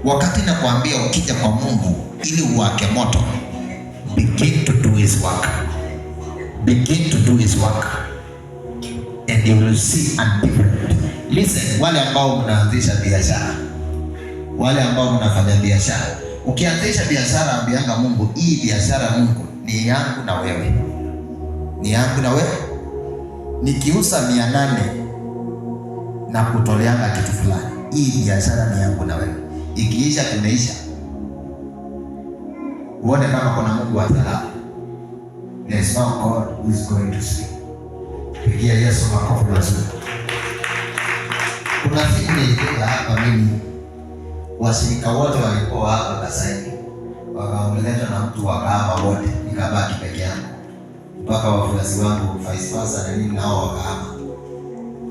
Wakati nakwambia ukija kwa Mungu ili uwake moto, begin to do his work. Begin to do his work. And you will see a different. Listen, wale ambao mnaanzisha biashara, wale ambao mnafanya biashara, Ukianzisha biashara, ambianga Mungu, hii biashara Mungu ni yangu na wewe. Ni yangu na wewe. Nikiuza 800 na kutoleanga kitu fulani, hii biashara ni yangu na wewe. Ikiisha tumeisha. Uone kama kuna Mungu atalala. There is no God who is going to sleep. Pigia Yesu makofi mazuri. Kuna siku nilikuja hapa mimi, washirika wote walikuwa hapa Kasaini, wakaongeleshwa na mtu wa Kahama wote, nikabaki peke yangu. Mpaka wafuasi wangu vice versa na nini nao wakahama.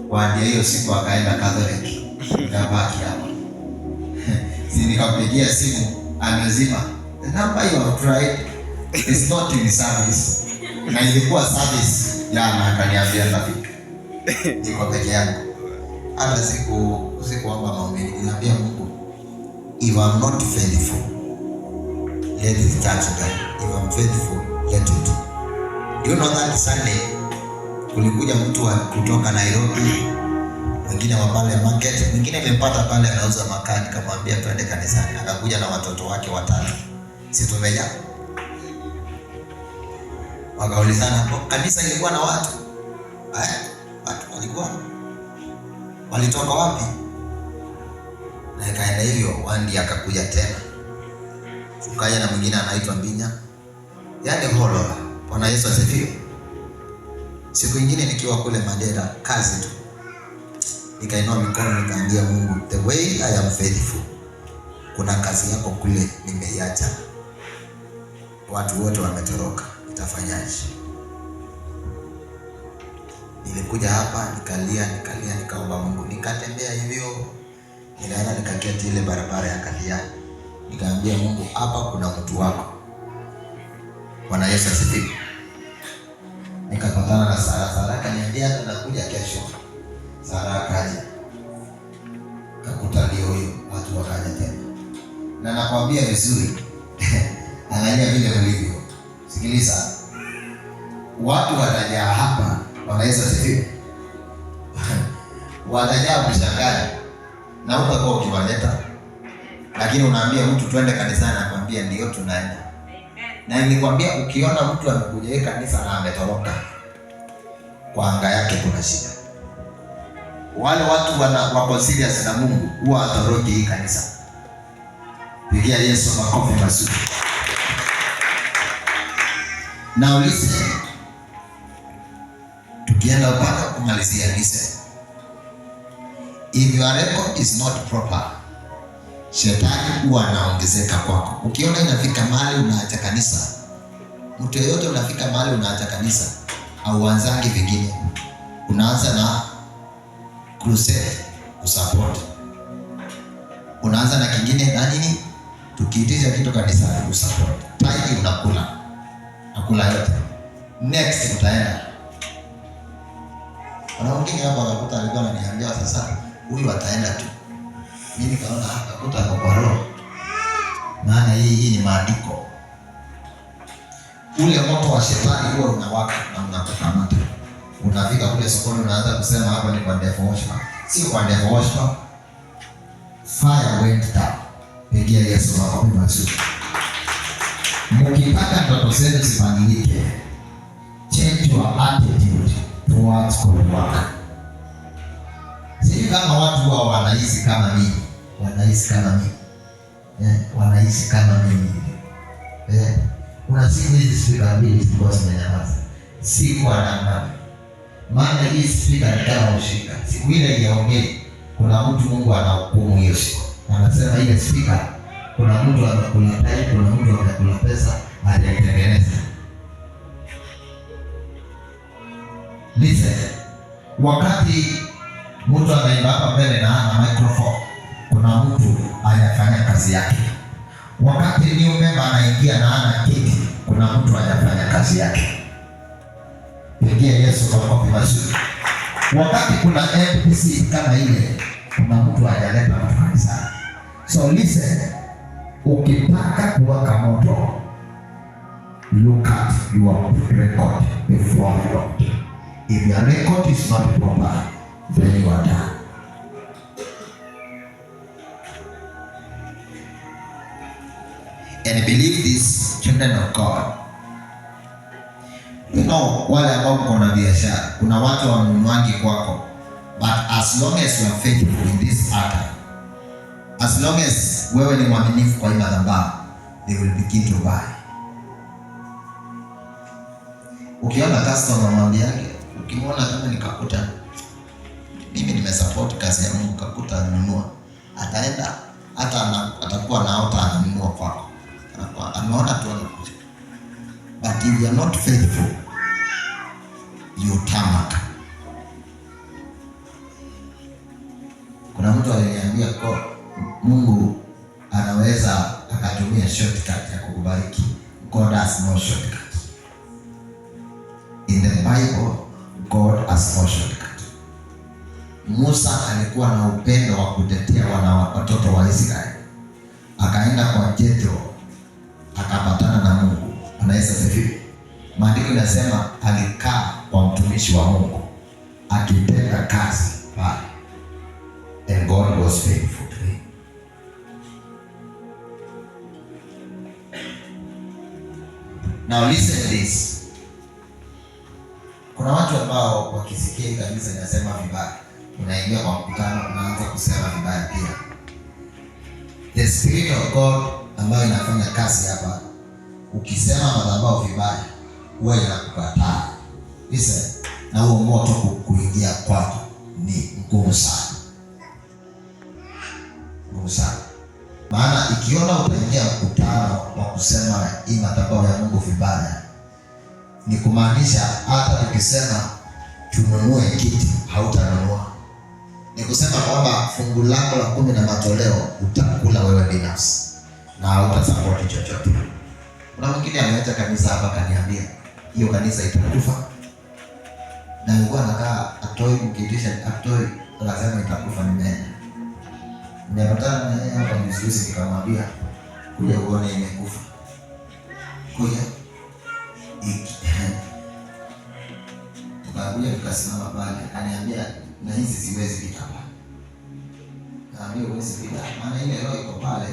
Kwa hiyo siku akaenda Catholic, nikabaki hapa. Si nikampigia simu, amezima. The number you have tried is not in service. Na ilikuwa service jana, akaniambia rafiki, niko peke yangu. Hata sikuomba maombi, niliambia Mungu, if I'm not faithful, let this church die. If I'm faithful, let it. You know that Sunday kulikuja mtu kutoka Nairobi, mwingine wa pale market, mwingine nimempata pale anauza makani, nikamwambia twende kanisani. Akakuja na watoto wake 3. Si tumeja. Wakaulizana, kanisa ilikuwa na watu? Watu walikuwa. Walitoka wapi? Na ikaenda hivyo, wandi akakuja tena. Tukaja na mwingine anaitwa Mbinya. Yaani Holora. Bwana Yesu asifiwe. Siku nyingine nikiwa kule Madera, kazi tu. Nikainua mikono nikaambia Mungu, the way I am faithful, kuna kazi yako kule nimeiacha. Watu wote wametoroka, nitafanyaje? Nilikuja hapa nikalia nikaomba Mungu, nikatembea hivyo, nikaenda nikaketi ile barabara ya Kalia, nikaambia Mungu, hapa kuna mtu wako. Bwana Yesu asifiwe. Nikapatana na Sara akaniambia tunakuja kesho. Sara akaja, kakuta ndio huyo, watu wakaja tena. Na nakwambia vizuri, angalia vile ulivyo. Sikiliza, watu watajaa hapa. Bwana Yesu asifiwe. Watajaa kushangaa na utakuwa ukiwaleta, lakini unaambia mtu twende kanisani, anakuambia ndio tunaenda. Na nilikwambia ukiona mtu amekuja kanisa na ametoroka, kwa anga yake kuna shida. Wale watu wako serious na Mungu huwa atoroki hii kanisa. Pigia Yesu makofi mazuri. Now listen. Tukienda upande kumalizia, listen. If your record is not proper, shetani huwa anaongezeka kwako. Ukiona inafika mahali unaacha kanisa, mtu yeyote unafika mahali unaacha kanisa, au uanzangi vingine, unaanza na crusade kusupport. Unaanza na kingine na nini? Tukiitisha kitu kanisa kusupport. Tithe unakula yote. Next utaenda. Kuna mwingine hapa akakuta alikuwa ananiambia sasa huyu ataenda tu. Mimi nikaona akakuta kwa roho. Maana hii ni maandiko. Ule moto wa shetani huwa unawaka na unakukamata. Unafika kule sokoni unaanza kusema hapa ni kwa devil worship. Si kwa devil worship. Fire went down. Pigia Yesu makofi mazuri. Mkitaka ndoto zenu zibadilike, change your attitude towards God work. Sisi kama watu wao wanaishi kama mimi, wanaishi kama mimi. Kuna siku hizi speaker mbili zilikuwa zimenyamaza. Siku anang'ana. Maana hii speaker ni kama ushika. Siku ile iliongea, kuna mtu Mungu anahukumu hiyo siku. Anasema ile speaker, kuna mtu amekula time, kuna mtu amekula pesa, hajatengeneza. Listen. Wakati mtu anaimba hapa mbele na ana microphone, kuna mtu anafanya kazi yake. Wakati new member anaingia na ana kiti, kuna mtu anafanya kazi yake. Pigia Yesu makofi mazuri. Wakati kuna NPC kama ile, kuna mtu hajaleta kanisani. So listen, ukitaka kuwaka moto, look at your record before God. If your record is not proper, then you are done. And believe this, children of God. You know, wale ambao kuna biashara, kuna watu wanunuangi kwako. But as long as you are faithful in this altar, as long as wewe ni mwaminifu kwa hii madhabahu, they will begin to buy. Ukiona customer mwambiage, ukimwona kama nikakuta mimi nimesupport kazi ya Mungu, kakuta anunua, ataenda hata atakuwa na auto anunua kwako. Anaona tu anakuja. But if you are not faithful, you tarmac. Kuna mtu aliniambia kwa Mungu anaweza akatumia shortcut ya kukubariki. God has no shortcut. In the Bible, God has no shortcut. Musa alikuwa na upendo wa kutetea watoto wa Israeli. Akaenda kwa Jethro, akapatana na Mungu. Anaweza sifiri. Maandiko yanasema alikaa kwa mtumishi wa Mungu akitenda kazi pale. And God was faithful to him. Now listen to this. Kuna watu ambao wakisikia kanisa linasema vibaya, unaingia kwa mkutano unaanza kusema vibaya pia. The Spirit of God ambayo inafanya kazi hapa, ukisema madhabahu vibaya, huwa inakukataa. Listen, na huo moto kuingia kwako ni ngumu sana. Ngumu sana. Maana ikiona utaingia mkutano wa kusema hii madhabahu ya Mungu vibaya, ni kumaanisha hata tukisema tununue kiti hautanunua. Ni kusema kwamba fungu lako la 10 na matoleo utakula wewe binafsi na hautasupport chochote. Kuna mwingine ameacha kanisa hapa kaniambia hiyo kanisa itakufa. Na alikuwa anakaa atoi mkitisha atoi lazima itakufa nimeenda. Nimepatana na yeye hapa juzi nikamwambia kuja uone imekufa. Kuja tukakuja tukasimama pale, ananiambia na hizi siwezi pita hapa. Naambia huwezi pita, maana ile roho iko pale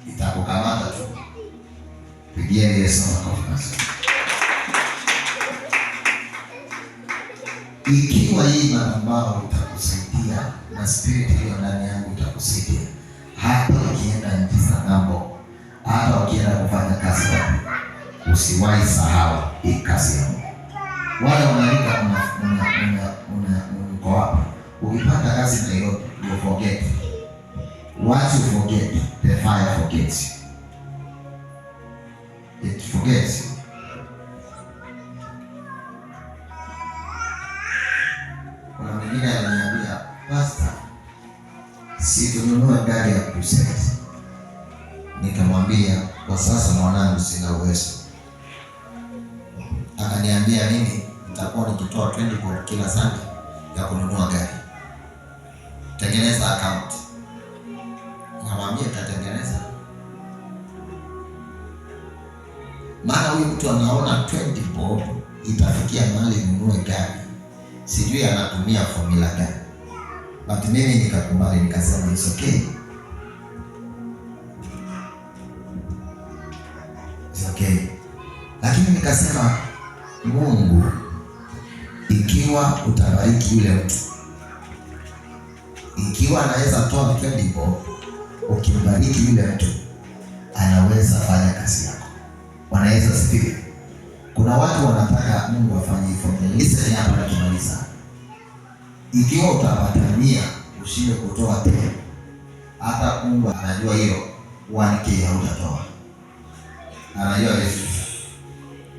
itakukamata tu. Pigia Yesu makofi. Ikiwa hii madhabahu itakusaidia na spirit hiyo ndani yangu itakusaidia, hata ukienda nchi za ng'ambo, hata ukienda kufanya kazi wapi, usiwahi sahau hii kazi ya Mungu. Wale wanalika mko wapi? Ukipata kazi na hiyo, you forget. Once you forget, the fire forgets you. It forgets you. Kuna mwingine aliniambia, Pastor, si tununue gari ya crusade. Nikamwambia, kwa sasa mwanangu sina uwezo. Akaniambia mimi nitakuwa nikitoa 20 bob kila Sunday ya kununua gari. Tengeneza account. Nikamwambia nitatengeneza. Maana huyu mtu anaona 20 bob itafikia mahali ninunue gari. Sijui anatumia formula gani. But mimi nikakubali, nikasema it's okay. It's okay. Lakini nikasema Mungu, ikiwa utabariki yule mtu, ikiwa anaweza toa 20 bob, ukimbariki yule mtu, anaweza fanya kazi yako. Wanaweza sifiri. Kuna watu wanataka Mungu afanye hivyo. Listen hapa na tumaliza. Ikiwa utapatania ushinde kutoa tena, hata Mungu anajua hiyo 1K hautatoa. Anajua Yesu.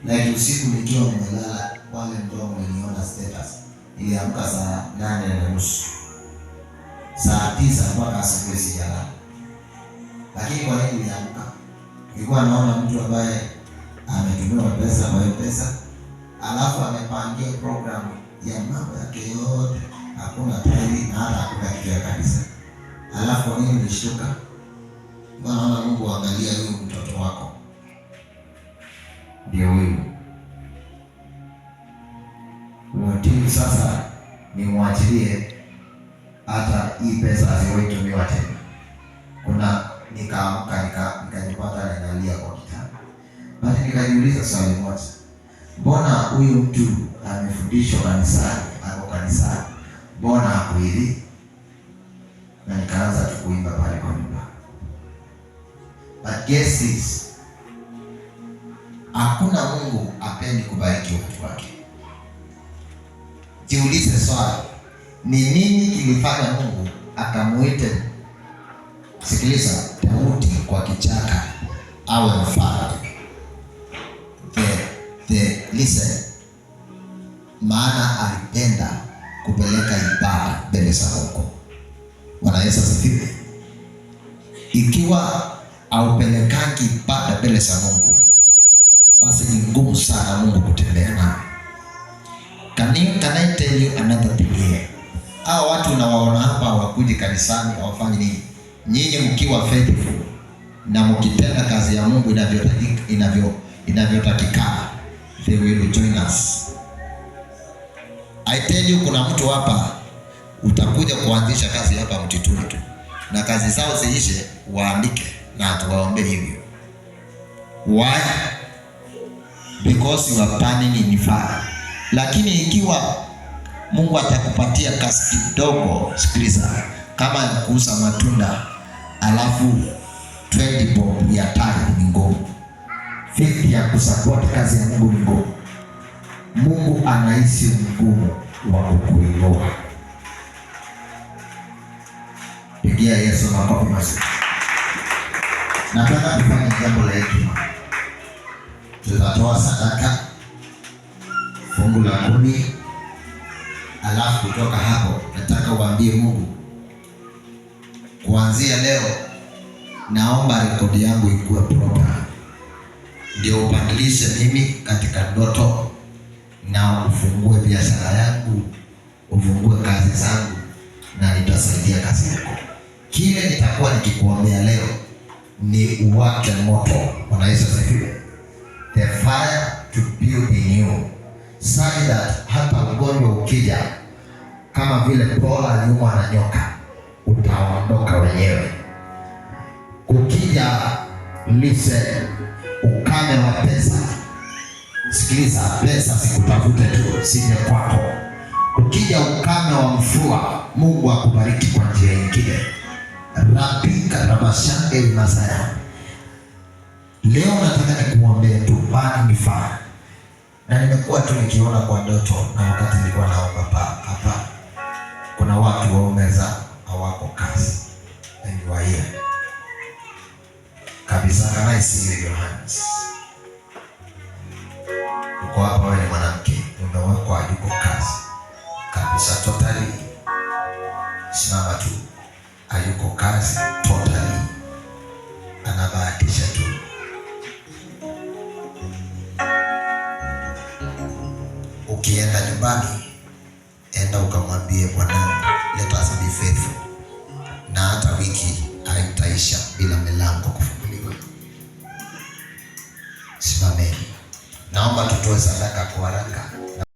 Na usiku nikiwa nimelala, wale ndio wameniona status. Niliamka saa 8:30. Saa 9 mpaka asubuhi sijalala. Lakini kwa nini niliamka? Nilikuwa naona mtu ambaye ametumiwa pesa kwa pesa, alafu amepangia program ya mambo yake yote, hakuna tairi na hata hakuna kitu ya kanisa. Alafu mimi nilishtuka. Bwana Mungu, angalia huyu mtoto wako. Ndio huyu. Mwachilie sasa, ni mwachilie hata hii pesa asiwaitumiwa tena. Kuna nikaamka nikajipata ninalia kwa kitanda. Basi nikajiuliza swali moja, mbona huyu mtu amefundishwa kanisani, ako kanisani, mbona hapo hivi? Na nikaanza kuimba pale kwa nyumba. But guess this, hakuna Mungu apendi kubariki watu wake. Jiulize swali, ni nini kilifanya Mungu akamuite, sikiliza, Daudi kwa kichaka awe mfalme? Listen, maana alipenda kupeleka ibada mbele za Mungu. Bwana Yesu asifiwe. Ikiwa haupelekangi ibada mbele za Mungu, basi ni ngumu sana Mungu kutembea nawe. Can I tell you another thing here? Hao watu unawaona hapa hawakuji kanisani, hawafanyi nini? Nyinyi mkiwa faithful na mkitenda kazi ya Mungu inavyotakikana, they will join us. I tell you, kuna mtu hapa utakuja kuanzisha kazi hapa mtituni tu, na kazi zao ziishe, waandike na tuwaombe hivyo. Why? Because you are burning in fire. Lakini ikiwa Mungu atakupatia kazi kidogo, sikiliza, kama kuuza matunda, alafu 20 bob ya tari ni ngumu, 50 ya kusupport kazi ya Mungu ni ngumu. Mungu anahisi mgumu wa kukuinua. Pigia Yesu makofi mazuri. Nataka kufanya jambo la hekima. Tutatoa sadaka fungu la 10, alafu kutoka hapo nataka uambie Mungu, kuanzia leo naomba rekodi yangu ikuwe proper, ndio upandilishe mimi katika ndoto, na ufungue biashara yangu, ufungue kazi zangu, na nitasaidia kazi yako. Kile nitakuwa nikikuombea leo ni uwake moto. Bwana Yesu asifiwe. The fire to build in you, so that hata ugonjwa ukija, kama vile Paul aliumwa na nyoka, utaondoka wenyewe. Ukija ukame wa pesa, sikiliza, pesa sikutafute tu, sije kwako. Ukija ukame wa mvua, Mungu akubariki kwa njia nyingine. Rabika rabashange mazaya. Leo nataka nikuombee tu bani nifaa. Na nimekuwa tu nikiona kwa ndoto, na wakati nilikuwa naomba hapa, kuna watu waomeza hawako kazi. And you are here. Kabisa, can I see your hands? Uko hapa, wewe ni mwanamke, mume wako hayuko kazi. Kabisa, totally. Simama tu. Hayuko kazi totally. Anabahatisha tu. Ukienda nyumbani, enda ukamwambie Bwana, let us be faithful. Na hata wiki haitaisha bila milango kufunguliwa. Simameni. Naomba tutoe sadaka kwa haraka.